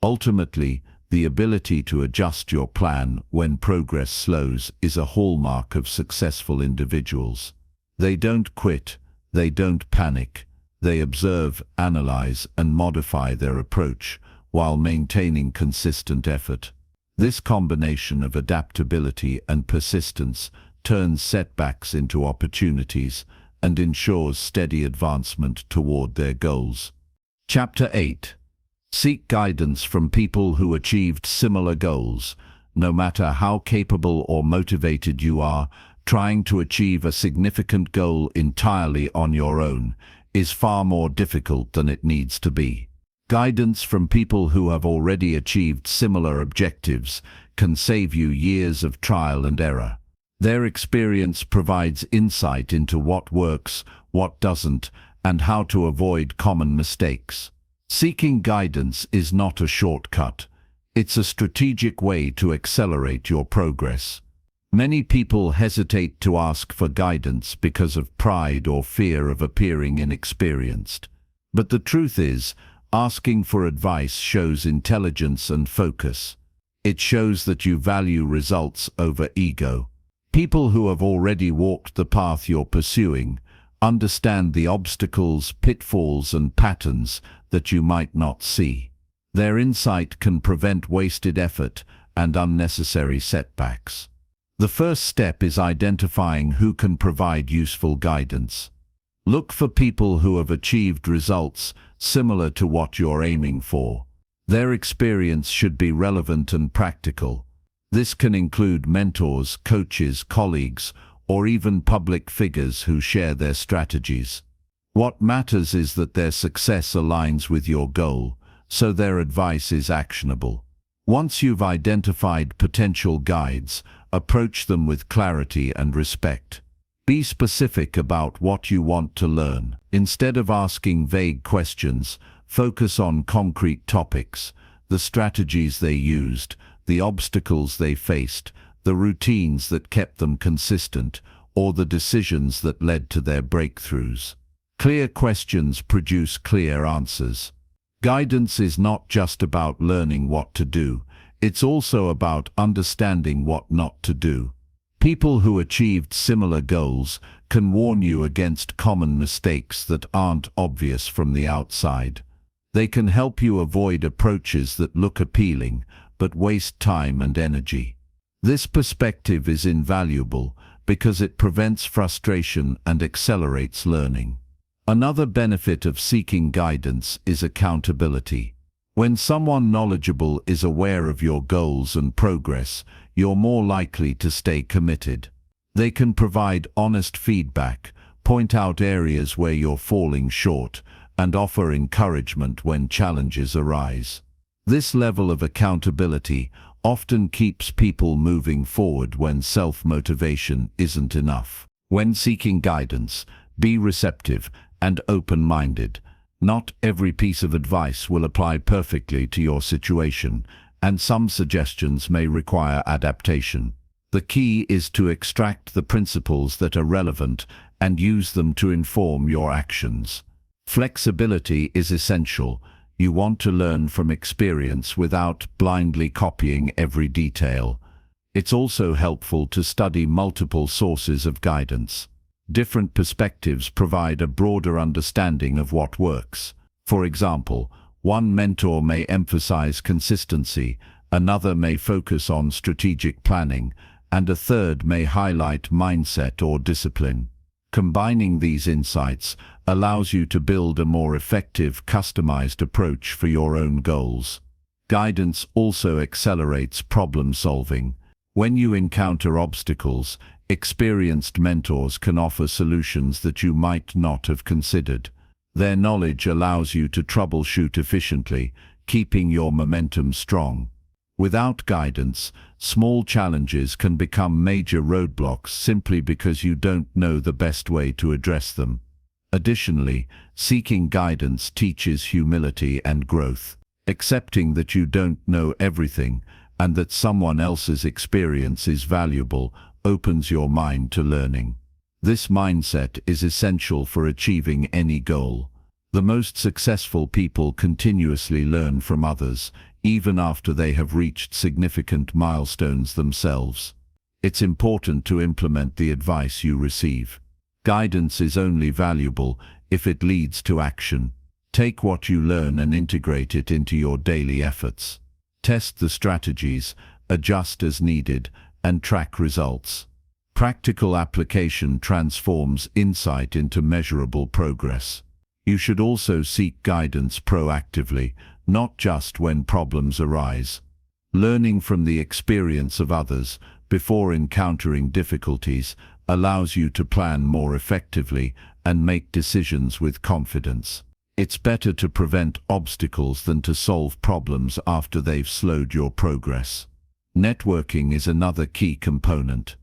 Ultimately, the ability to adjust your plan when progress slows is a hallmark of successful individuals. They don't quit, they don't panic, they observe, analyze, and modify their approach while maintaining consistent effort. This combination of adaptability and persistence turns setbacks into opportunities and ensures steady advancement toward their goals. Chapter 8. Seek guidance from people who achieved similar goals. No matter how capable or motivated you are, trying to achieve a significant goal entirely on your own is far more difficult than it needs to be. Guidance from people who have already achieved similar objectives can save you years of trial and error. Their experience provides insight into what works, what doesn't, and how to avoid common mistakes. Seeking guidance is not a shortcut. It's a strategic way to accelerate your progress. Many people hesitate to ask for guidance because of pride or fear of appearing inexperienced. But the truth is, asking for advice shows intelligence and focus. It shows that you value results over ego. People who have already walked the path you're pursuing understand the obstacles, pitfalls, and patterns that you might not see. Their insight can prevent wasted effort and unnecessary setbacks. The first step is identifying who can provide useful guidance. Look for people who have achieved results similar to what you're aiming for. Their experience should be relevant and practical. This can include mentors, coaches, colleagues, or even public figures who share their strategies. What matters is that their success aligns with your goal, so their advice is actionable. Once you've identified potential guides, approach them with clarity and respect. Be specific about what you want to learn. Instead of asking vague questions, focus on concrete topics, the strategies they used, the obstacles they faced, the routines that kept them consistent, or the decisions that led to their breakthroughs. Clear questions produce clear answers. Guidance is not just about learning what to do, it's also about understanding what not to do. People who achieved similar goals can warn you against common mistakes that aren't obvious from the outside. They can help you avoid approaches that look appealing but waste time and energy. This perspective is invaluable because it prevents frustration and accelerates learning. Another benefit of seeking guidance is accountability. When someone knowledgeable is aware of your goals and progress, you're more likely to stay committed. They can provide honest feedback, point out areas where you're falling short, and offer encouragement when challenges arise. This level of accountability often keeps people moving forward when self-motivation isn't enough. When seeking guidance, be receptive and open-minded. Not every piece of advice will apply perfectly to your situation, and some suggestions may require adaptation. The key is to extract the principles that are relevant and use them to inform your actions. Flexibility is essential. You want to learn from experience without blindly copying every detail. It's also helpful to study multiple sources of guidance. Different perspectives provide a broader understanding of what works. For example, one mentor may emphasize consistency, another may focus on strategic planning, and a third may highlight mindset or discipline. Combining these insights allows you to build a more effective, customized approach for your own goals. Guidance also accelerates problem solving. When you encounter obstacles, experienced mentors can offer solutions that you might not have considered. Their knowledge allows you to troubleshoot efficiently, keeping your momentum strong. Without guidance, small challenges can become major roadblocks simply because you don't know the best way to address them. Additionally, seeking guidance teaches humility and growth. Accepting that you don't know everything and that someone else's experience is valuable opens your mind to learning. This mindset is essential for achieving any goal. The most successful people continuously learn from others, even after they have reached significant milestones themselves. It's important to implement the advice you receive. Guidance is only valuable if it leads to action. Take what you learn and integrate it into your daily efforts. Test the strategies, adjust as needed, and track results. Practical application transforms insight into measurable progress. You should also seek guidance proactively, not just when problems arise. Learning from the experience of others before encountering difficulties allows you to plan more effectively and make decisions with confidence. It's better to prevent obstacles than to solve problems after they've slowed your progress. Networking is another key component.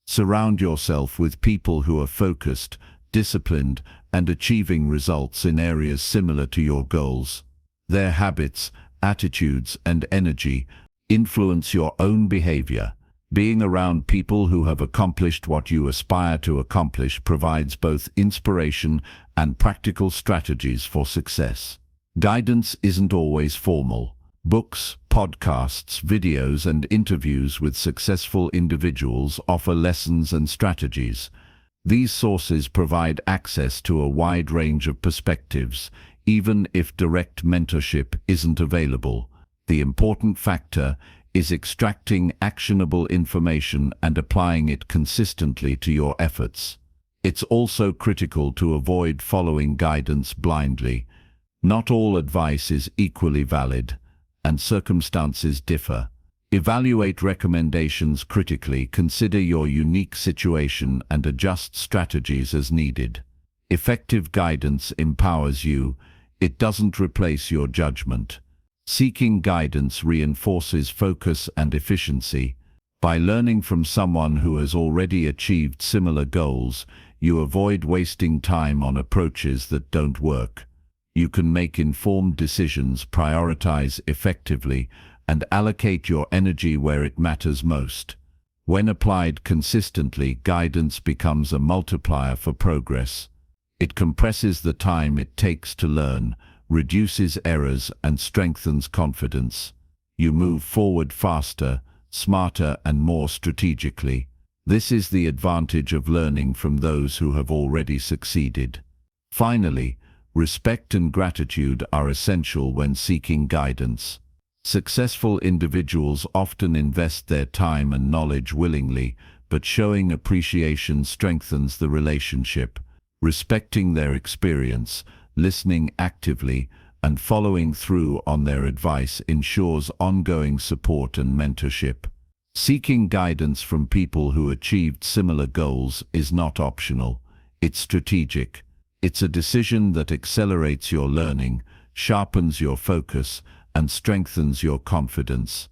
Surround yourself with people who are focused, disciplined, and achieving results in areas similar to your goals. Their habits, attitudes, and energy influence your own behavior. Being around people who have accomplished what you aspire to accomplish provides both inspiration and practical strategies for success. Guidance isn't always formal. Books, podcasts, videos, and interviews with successful individuals offer lessons and strategies. These sources provide access to a wide range of perspectives, even if direct mentorship isn't available. The important factor is extracting actionable information and applying it consistently to your efforts. It's also critical to avoid following guidance blindly. Not all advice is equally valid, and circumstances differ. Evaluate recommendations critically, consider your unique situation, and adjust strategies as needed. Effective guidance empowers you. It doesn't replace your judgment. Seeking guidance reinforces focus and efficiency. By learning from someone who has already achieved similar goals, you avoid wasting time on approaches that don't work. You can make informed decisions, prioritize effectively, and allocate your energy where it matters most. When applied consistently, guidance becomes a multiplier for progress. It compresses the time it takes to learn, reduces errors, and strengthens confidence. You move forward faster, smarter, and more strategically. This is the advantage of learning from those who have already succeeded. Finally, respect and gratitude are essential when seeking guidance. Successful individuals often invest their time and knowledge willingly but showing appreciation strengthens the relationship. Respecting their experience, listening actively, and following through on their advice ensures ongoing support and mentorship. Seeking guidance from people who achieved similar goals is not optional, it's strategic. It's a decision that accelerates your learning, sharpens your focus, and strengthens your confidence.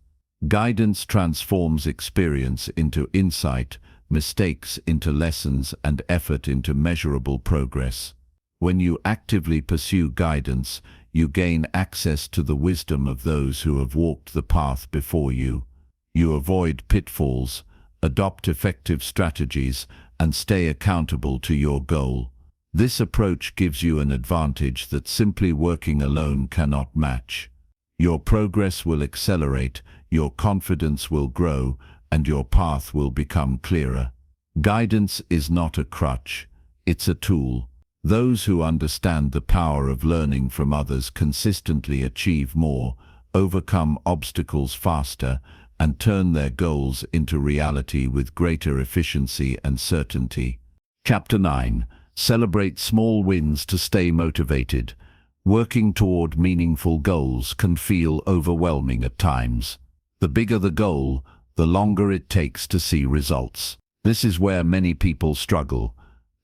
Guidance transforms experience into insight, mistakes into lessons, and effort into measurable progress. When you actively pursue guidance, you gain access to the wisdom of those who have walked the path before you. You avoid pitfalls, adopt effective strategies, and stay accountable to your goal. This approach gives you an advantage that simply working alone cannot match. Your progress will accelerate, your confidence will grow, and your path will become clearer. Guidance is not a crutch, it's a tool. Those who understand the power of learning from others consistently achieve more, overcome obstacles faster, and turn their goals into reality with greater efficiency and certainty. Chapter 9. Celebrate small wins to stay motivated. Working toward meaningful goals can feel overwhelming at times. The bigger the goal, the longer it takes to see results. This is where many people struggle.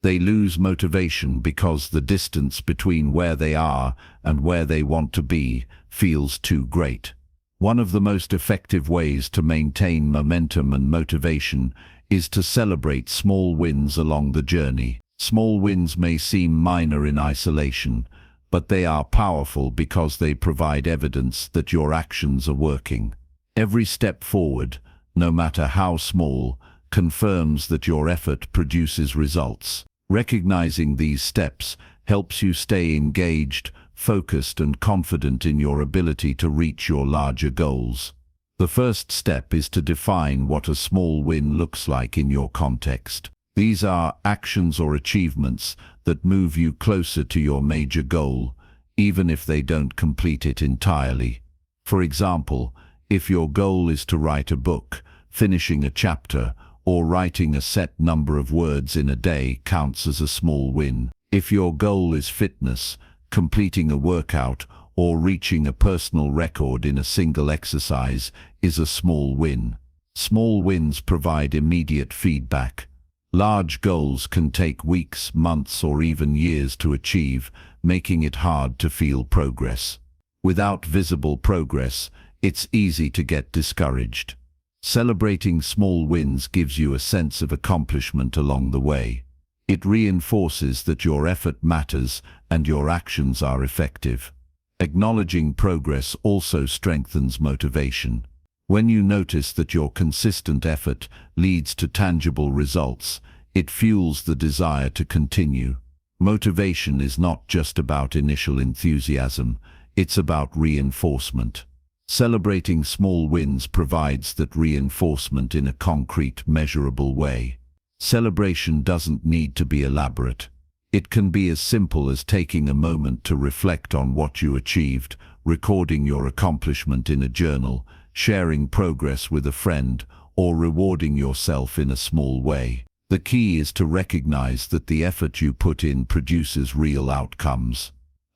They lose motivation because the distance between where they are and where they want to be feels too great. One of the most effective ways to maintain momentum and motivation is to celebrate small wins along the journey. Small wins may seem minor in isolation, but they are powerful because they provide evidence that your actions are working. Every step forward, no matter how small, confirms that your effort produces results. Recognizing these steps helps you stay engaged, focused, and confident in your ability to reach your larger goals. The first step is to define what a small win looks like in your context. These are actions or achievements that move you closer to your major goal, even if they don't complete it entirely. For example, if your goal is to write a book, finishing a chapter, or writing a set number of words in a day counts as a small win. If your goal is fitness, completing a workout, or reaching a personal record in a single exercise is a small win. Small wins provide immediate feedback. Large goals can take weeks, months, or even years to achieve, making it hard to feel progress. Without visible progress, it's easy to get discouraged. Celebrating small wins gives you a sense of accomplishment along the way. It reinforces that your effort matters and your actions are effective. Acknowledging progress also strengthens motivation. When you notice that your consistent effort leads to tangible results, it fuels the desire to continue. Motivation is not just about initial enthusiasm, it's about reinforcement. Celebrating small wins provides that reinforcement in a concrete, measurable way. Celebration doesn't need to be elaborate. It can be as simple as taking a moment to reflect on what you achieved, recording your accomplishment in a journal, sharing progress with a friend, or rewarding yourself in a small way. The key is to recognize that the effort you put in produces real outcomes.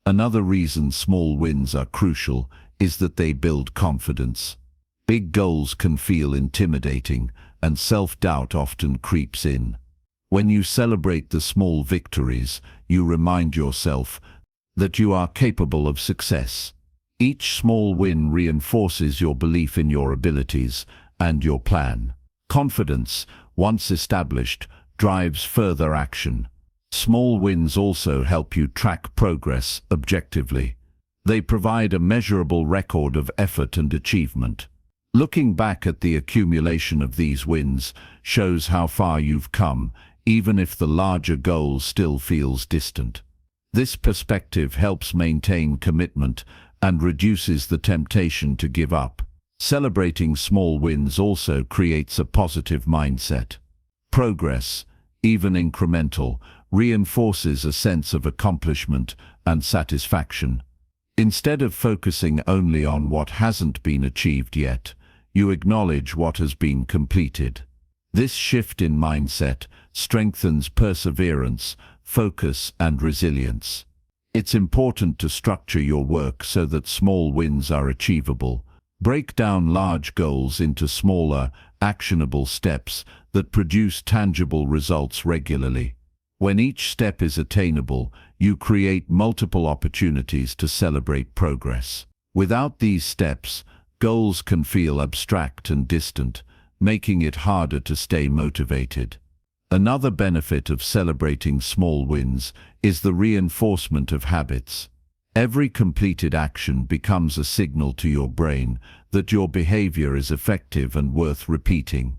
Another reason small wins are crucial is that they build confidence. Big goals can feel intimidating, and self-doubt often creeps in. When you celebrate the small victories, you remind yourself that you are capable of success. Each small win reinforces your belief in your abilities and your plan. Confidence, once established, drives further action. Small wins also help you track progress objectively. They provide a measurable record of effort and achievement. Looking back at the accumulation of these wins shows how far you've come, even if the larger goal still feels distant. This perspective helps maintain commitment and reduces the temptation to give up. Celebrating small wins also creates a positive mindset. Progress, even incremental, reinforces a sense of accomplishment and satisfaction. Instead of focusing only on what hasn't been achieved yet, you acknowledge what has been completed. This shift in mindset strengthens perseverance, focus, and resilience. It's important to structure your work so that small wins are achievable. Break down large goals into smaller, actionable steps that produce tangible results regularly. When each step is attainable, you create multiple opportunities to celebrate progress. Without these steps, goals can feel abstract and distant, making it harder to stay motivated. Another benefit of celebrating small wins is the reinforcement of habits. Every completed action becomes a signal to your brain that your behavior is effective and worth repeating.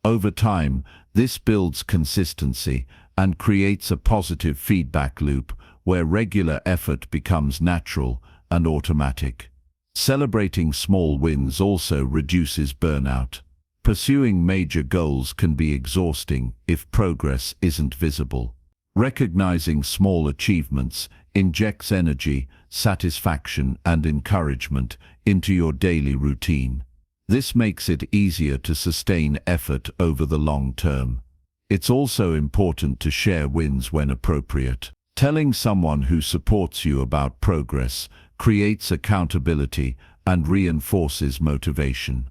Over time, this builds consistency and creates a positive feedback loop where regular effort becomes natural and automatic. Celebrating small wins also reduces burnout. Pursuing major goals can be exhausting if progress isn't visible. Recognizing small achievements injects energy, satisfaction, and encouragement into your daily routine. This makes it easier to sustain effort over the long term. It's also important to share wins when appropriate. Telling someone who supports you about progress creates accountability and reinforces motivation.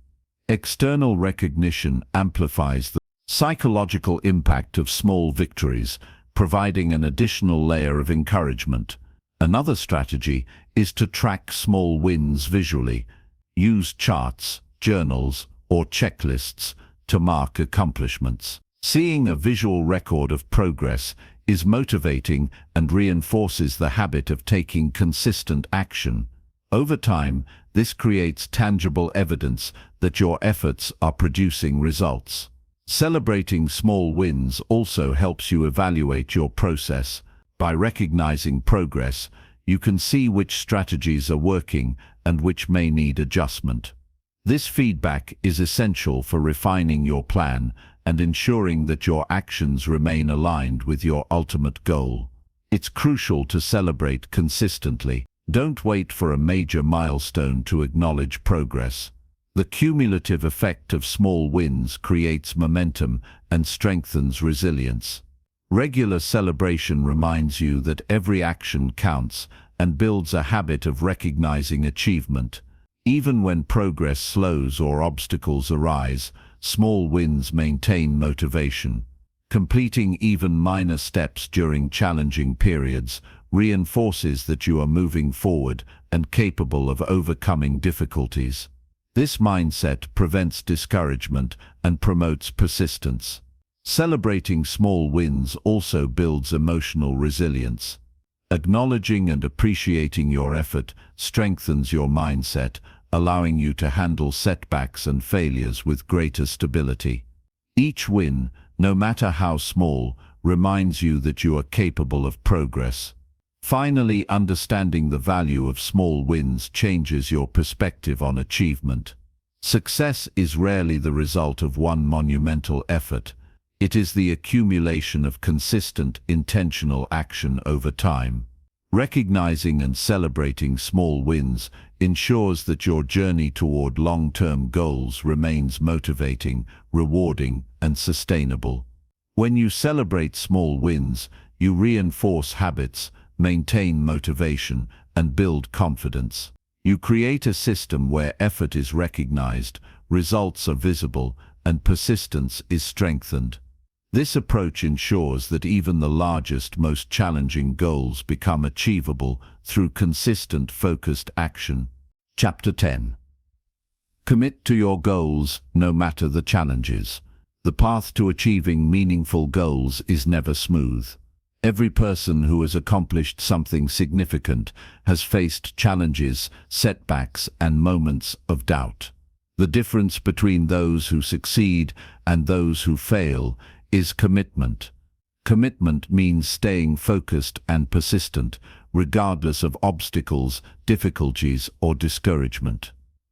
External recognition amplifies the psychological impact of small victories, providing an additional layer of encouragement. Another strategy is to track small wins visually. Use charts, journals, or checklists to mark accomplishments. Seeing a visual record of progress is motivating and reinforces the habit of taking consistent action. Over time, this creates tangible evidence that your efforts are producing results. Celebrating small wins also helps you evaluate your process. By recognizing progress, you can see which strategies are working and which may need adjustment. This feedback is essential for refining your plan and ensuring that your actions remain aligned with your ultimate goal. It's crucial to celebrate consistently. Don't wait for a major milestone to acknowledge progress. The cumulative effect of small wins creates momentum and strengthens resilience. Regular celebration reminds you that every action counts and builds a habit of recognizing achievement. Even when progress slows or obstacles arise, small wins maintain motivation. Completing even minor steps during challenging periods reinforces that you are moving forward and capable of overcoming difficulties. This mindset prevents discouragement and promotes persistence. Celebrating small wins also builds emotional resilience. Acknowledging and appreciating your effort strengthens your mindset, allowing you to handle setbacks and failures with greater stability. Each win, no matter how small, reminds you that you are capable of progress. Finally, understanding the value of small wins changes your perspective on achievement. Success is rarely the result of one monumental effort. It is the accumulation of consistent, intentional action over time. Recognizing and celebrating small wins ensures that your journey toward long-term goals remains motivating, rewarding, and sustainable. When you celebrate small wins, you reinforce habits, maintain motivation, and build confidence. You create a system where effort is recognized, results are visible, and persistence is strengthened. This approach ensures that even the largest, most challenging goals become achievable through consistent, focused action. Chapter 10. Commit to your goals, no matter the challenges. The path to achieving meaningful goals is never smooth. Every person who has accomplished something significant has faced challenges, setbacks, and moments of doubt. The difference between those who succeed and those who fail is commitment. Commitment means staying focused and persistent, regardless of obstacles, difficulties, or discouragement.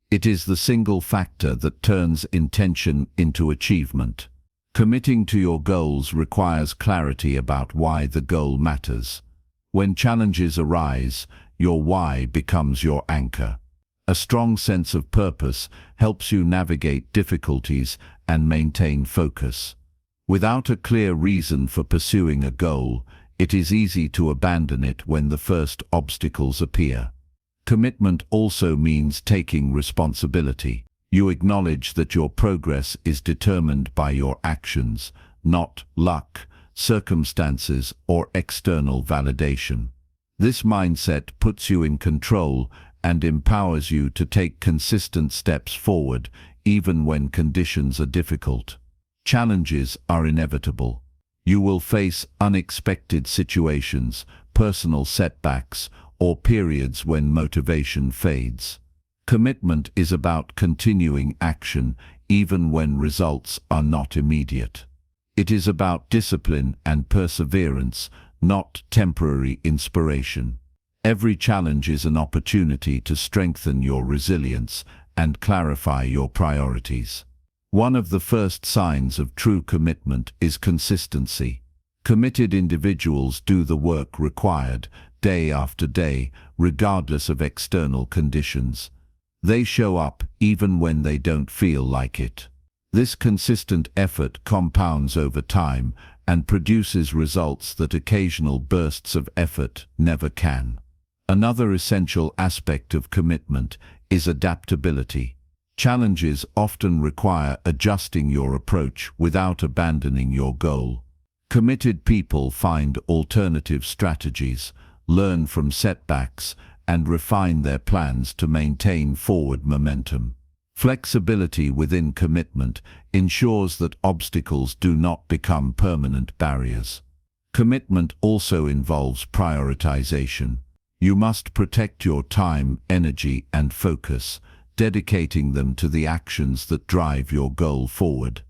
It is the single factor that turns intention into achievement. Committing to your goals requires clarity about why the goal matters. When challenges arise, your why becomes your anchor. A strong sense of purpose helps you navigate difficulties and maintain focus. Without a clear reason for pursuing a goal, it is easy to abandon it when the first obstacles appear. Commitment also means taking responsibility. You acknowledge that your progress is determined by your actions, not luck, circumstances, or external validation. This mindset puts you in control and empowers you to take consistent steps forward, even when conditions are difficult. Challenges are inevitable. You will face unexpected situations, personal setbacks, or periods when motivation fades. Commitment is about continuing action even when results are not immediate. It is about discipline and perseverance, not temporary inspiration. Every challenge is an opportunity to strengthen your resilience and clarify your priorities. One of the first signs of true commitment is consistency. Committed individuals do the work required, day after day, regardless of external conditions. They show up even when they don't feel like it. This consistent effort compounds over time and produces results that occasional bursts of effort never can. Another essential aspect of commitment is adaptability. Challenges often require adjusting your approach without abandoning your goal. Committed people find alternative strategies, learn from setbacks, and refine their plans to maintain forward momentum. Flexibility within commitment ensures that obstacles do not become permanent barriers. Commitment also involves prioritization. You must protect your time, energy, and focus, dedicating them to the actions that drive your goal forward.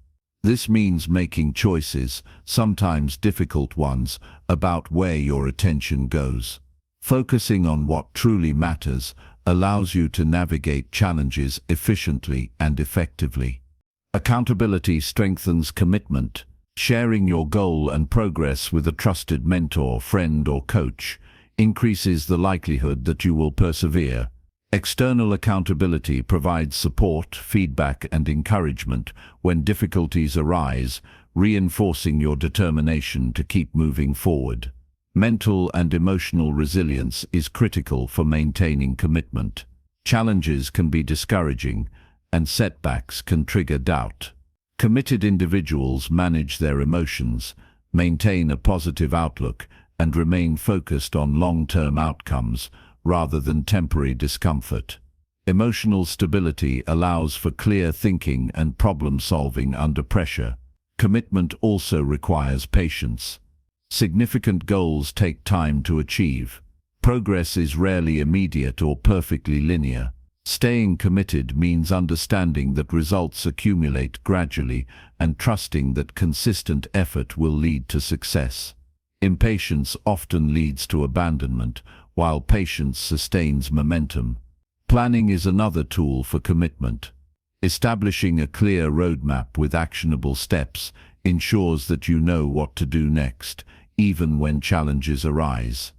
This means making choices, sometimes difficult ones, about where your attention goes. Focusing on what truly matters allows you to navigate challenges efficiently and effectively. Accountability strengthens commitment. Sharing your goal and progress with a trusted mentor, friend, or coach increases the likelihood that you will persevere. External accountability provides support, feedback, and encouragement when difficulties arise, reinforcing your determination to keep moving forward. Mental and emotional resilience is critical for maintaining commitment. Challenges can be discouraging, and setbacks can trigger doubt. Committed individuals manage their emotions, maintain a positive outlook, and remain focused on long-term outcomes rather than temporary discomfort. Emotional stability allows for clear thinking and problem-solving under pressure. Commitment also requires patience. Significant goals take time to achieve. Progress is rarely immediate or perfectly linear. Staying committed means understanding that results accumulate gradually and trusting that consistent effort will lead to success. Impatience often leads to abandonment, while patience sustains momentum. Planning is another tool for commitment. Establishing a clear roadmap with actionable steps ensures that you know what to do next, even when challenges arise.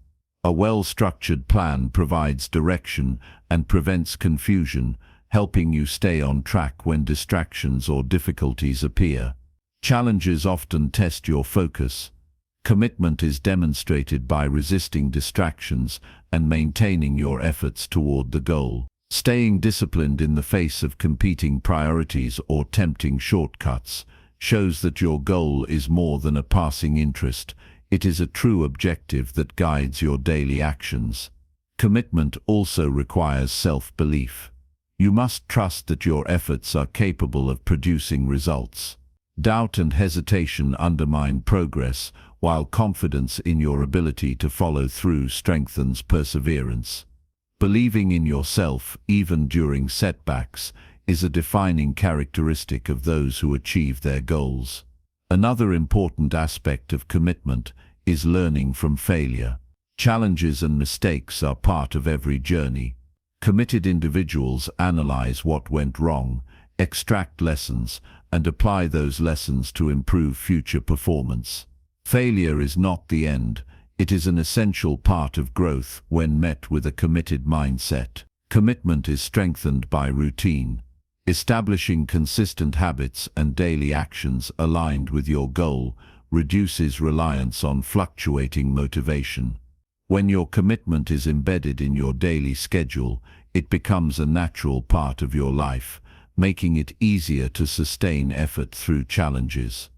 A well-structured plan provides direction and prevents confusion, helping you stay on track when distractions or difficulties appear. Challenges often test your focus. Commitment is demonstrated by resisting distractions and maintaining your efforts toward the goal. Staying disciplined in the face of competing priorities or tempting shortcuts shows that your goal is more than a passing interest. It is a true objective that guides your daily actions. Commitment also requires self-belief. You must trust that your efforts are capable of producing results. Doubt and hesitation undermine progress, while confidence in your ability to follow through strengthens perseverance. Believing in yourself, even during setbacks, is a defining characteristic of those who achieve their goals. Another important aspect of commitment is learning from failure. Challenges and mistakes are part of every journey. Committed individuals analyze what went wrong, extract lessons, and apply those lessons to improve future performance. Failure is not the end. It is an essential part of growth when met with a committed mindset. Commitment is strengthened by routine. Establishing consistent habits and daily actions aligned with your goal reduces reliance on fluctuating motivation. When your commitment is embedded in your daily schedule, it becomes a natural part of your life, making it easier to sustain effort through challenges.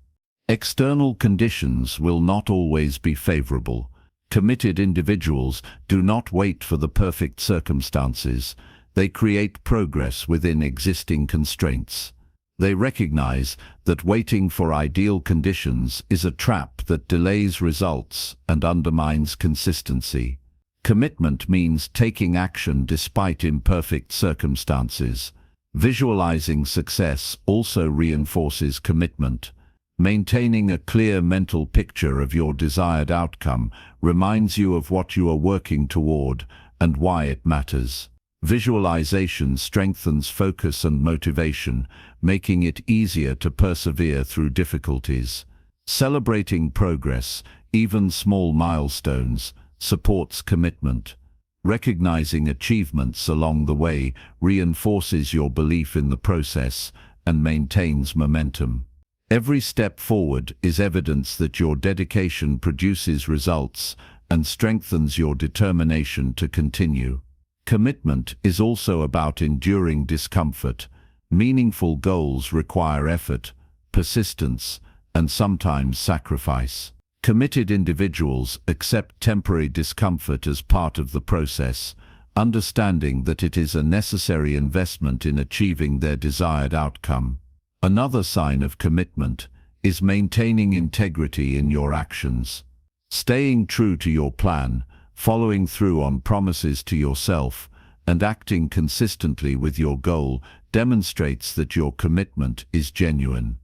External conditions will not always be favorable. Committed individuals do not wait for the perfect circumstances. They create progress within existing constraints. They recognize that waiting for ideal conditions is a trap that delays results and undermines consistency. Commitment means taking action despite imperfect circumstances. Visualizing success also reinforces commitment. Maintaining a clear mental picture of your desired outcome reminds you of what you are working toward and why it matters. Visualization strengthens focus and motivation, making it easier to persevere through difficulties. Celebrating progress, even small milestones, supports commitment. Recognizing achievements along the way reinforces your belief in the process and maintains momentum. Every step forward is evidence that your dedication produces results and strengthens your determination to continue. Commitment is also about enduring discomfort. Meaningful goals require effort, persistence, and sometimes sacrifice. Committed individuals accept temporary discomfort as part of the process, understanding that it is a necessary investment in achieving their desired outcome. Another sign of commitment is maintaining integrity in your actions. Staying true to your plan, following through on promises to yourself, and acting consistently with your goal demonstrates that your commitment is genuine.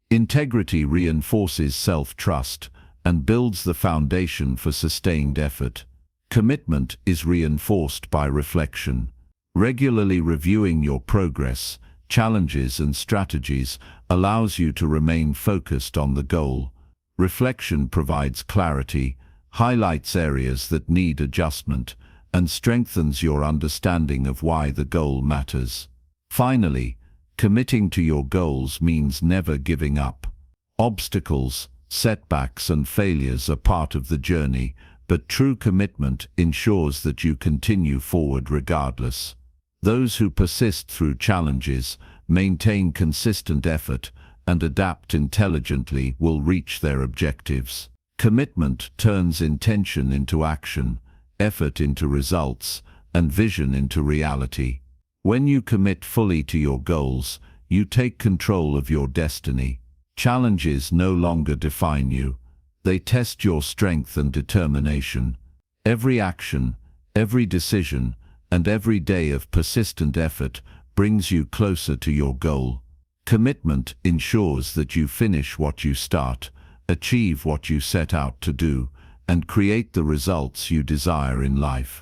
Integrity reinforces self-trust and builds the foundation for sustained effort. Commitment is reinforced by reflection. Regularly reviewing your progress, challenges and strategies allows you to remain focused on the goal. Reflection provides clarity, highlights areas that need adjustment, and strengthens your understanding of why the goal matters. Finally, committing to your goals means never giving up. Obstacles, setbacks and failures are part of the journey, but true commitment ensures that you continue forward regardless. Those who persist through challenges, maintain consistent effort, and adapt intelligently will reach their objectives. Commitment turns intention into action, effort into results, and vision into reality. When you commit fully to your goals, you take control of your destiny. Challenges no longer define you. They test your strength and determination. Every action, every decision, and every day of persistent effort brings you closer to your goal. Commitment ensures that you finish what you start, achieve what you set out to do, and create the results you desire in life.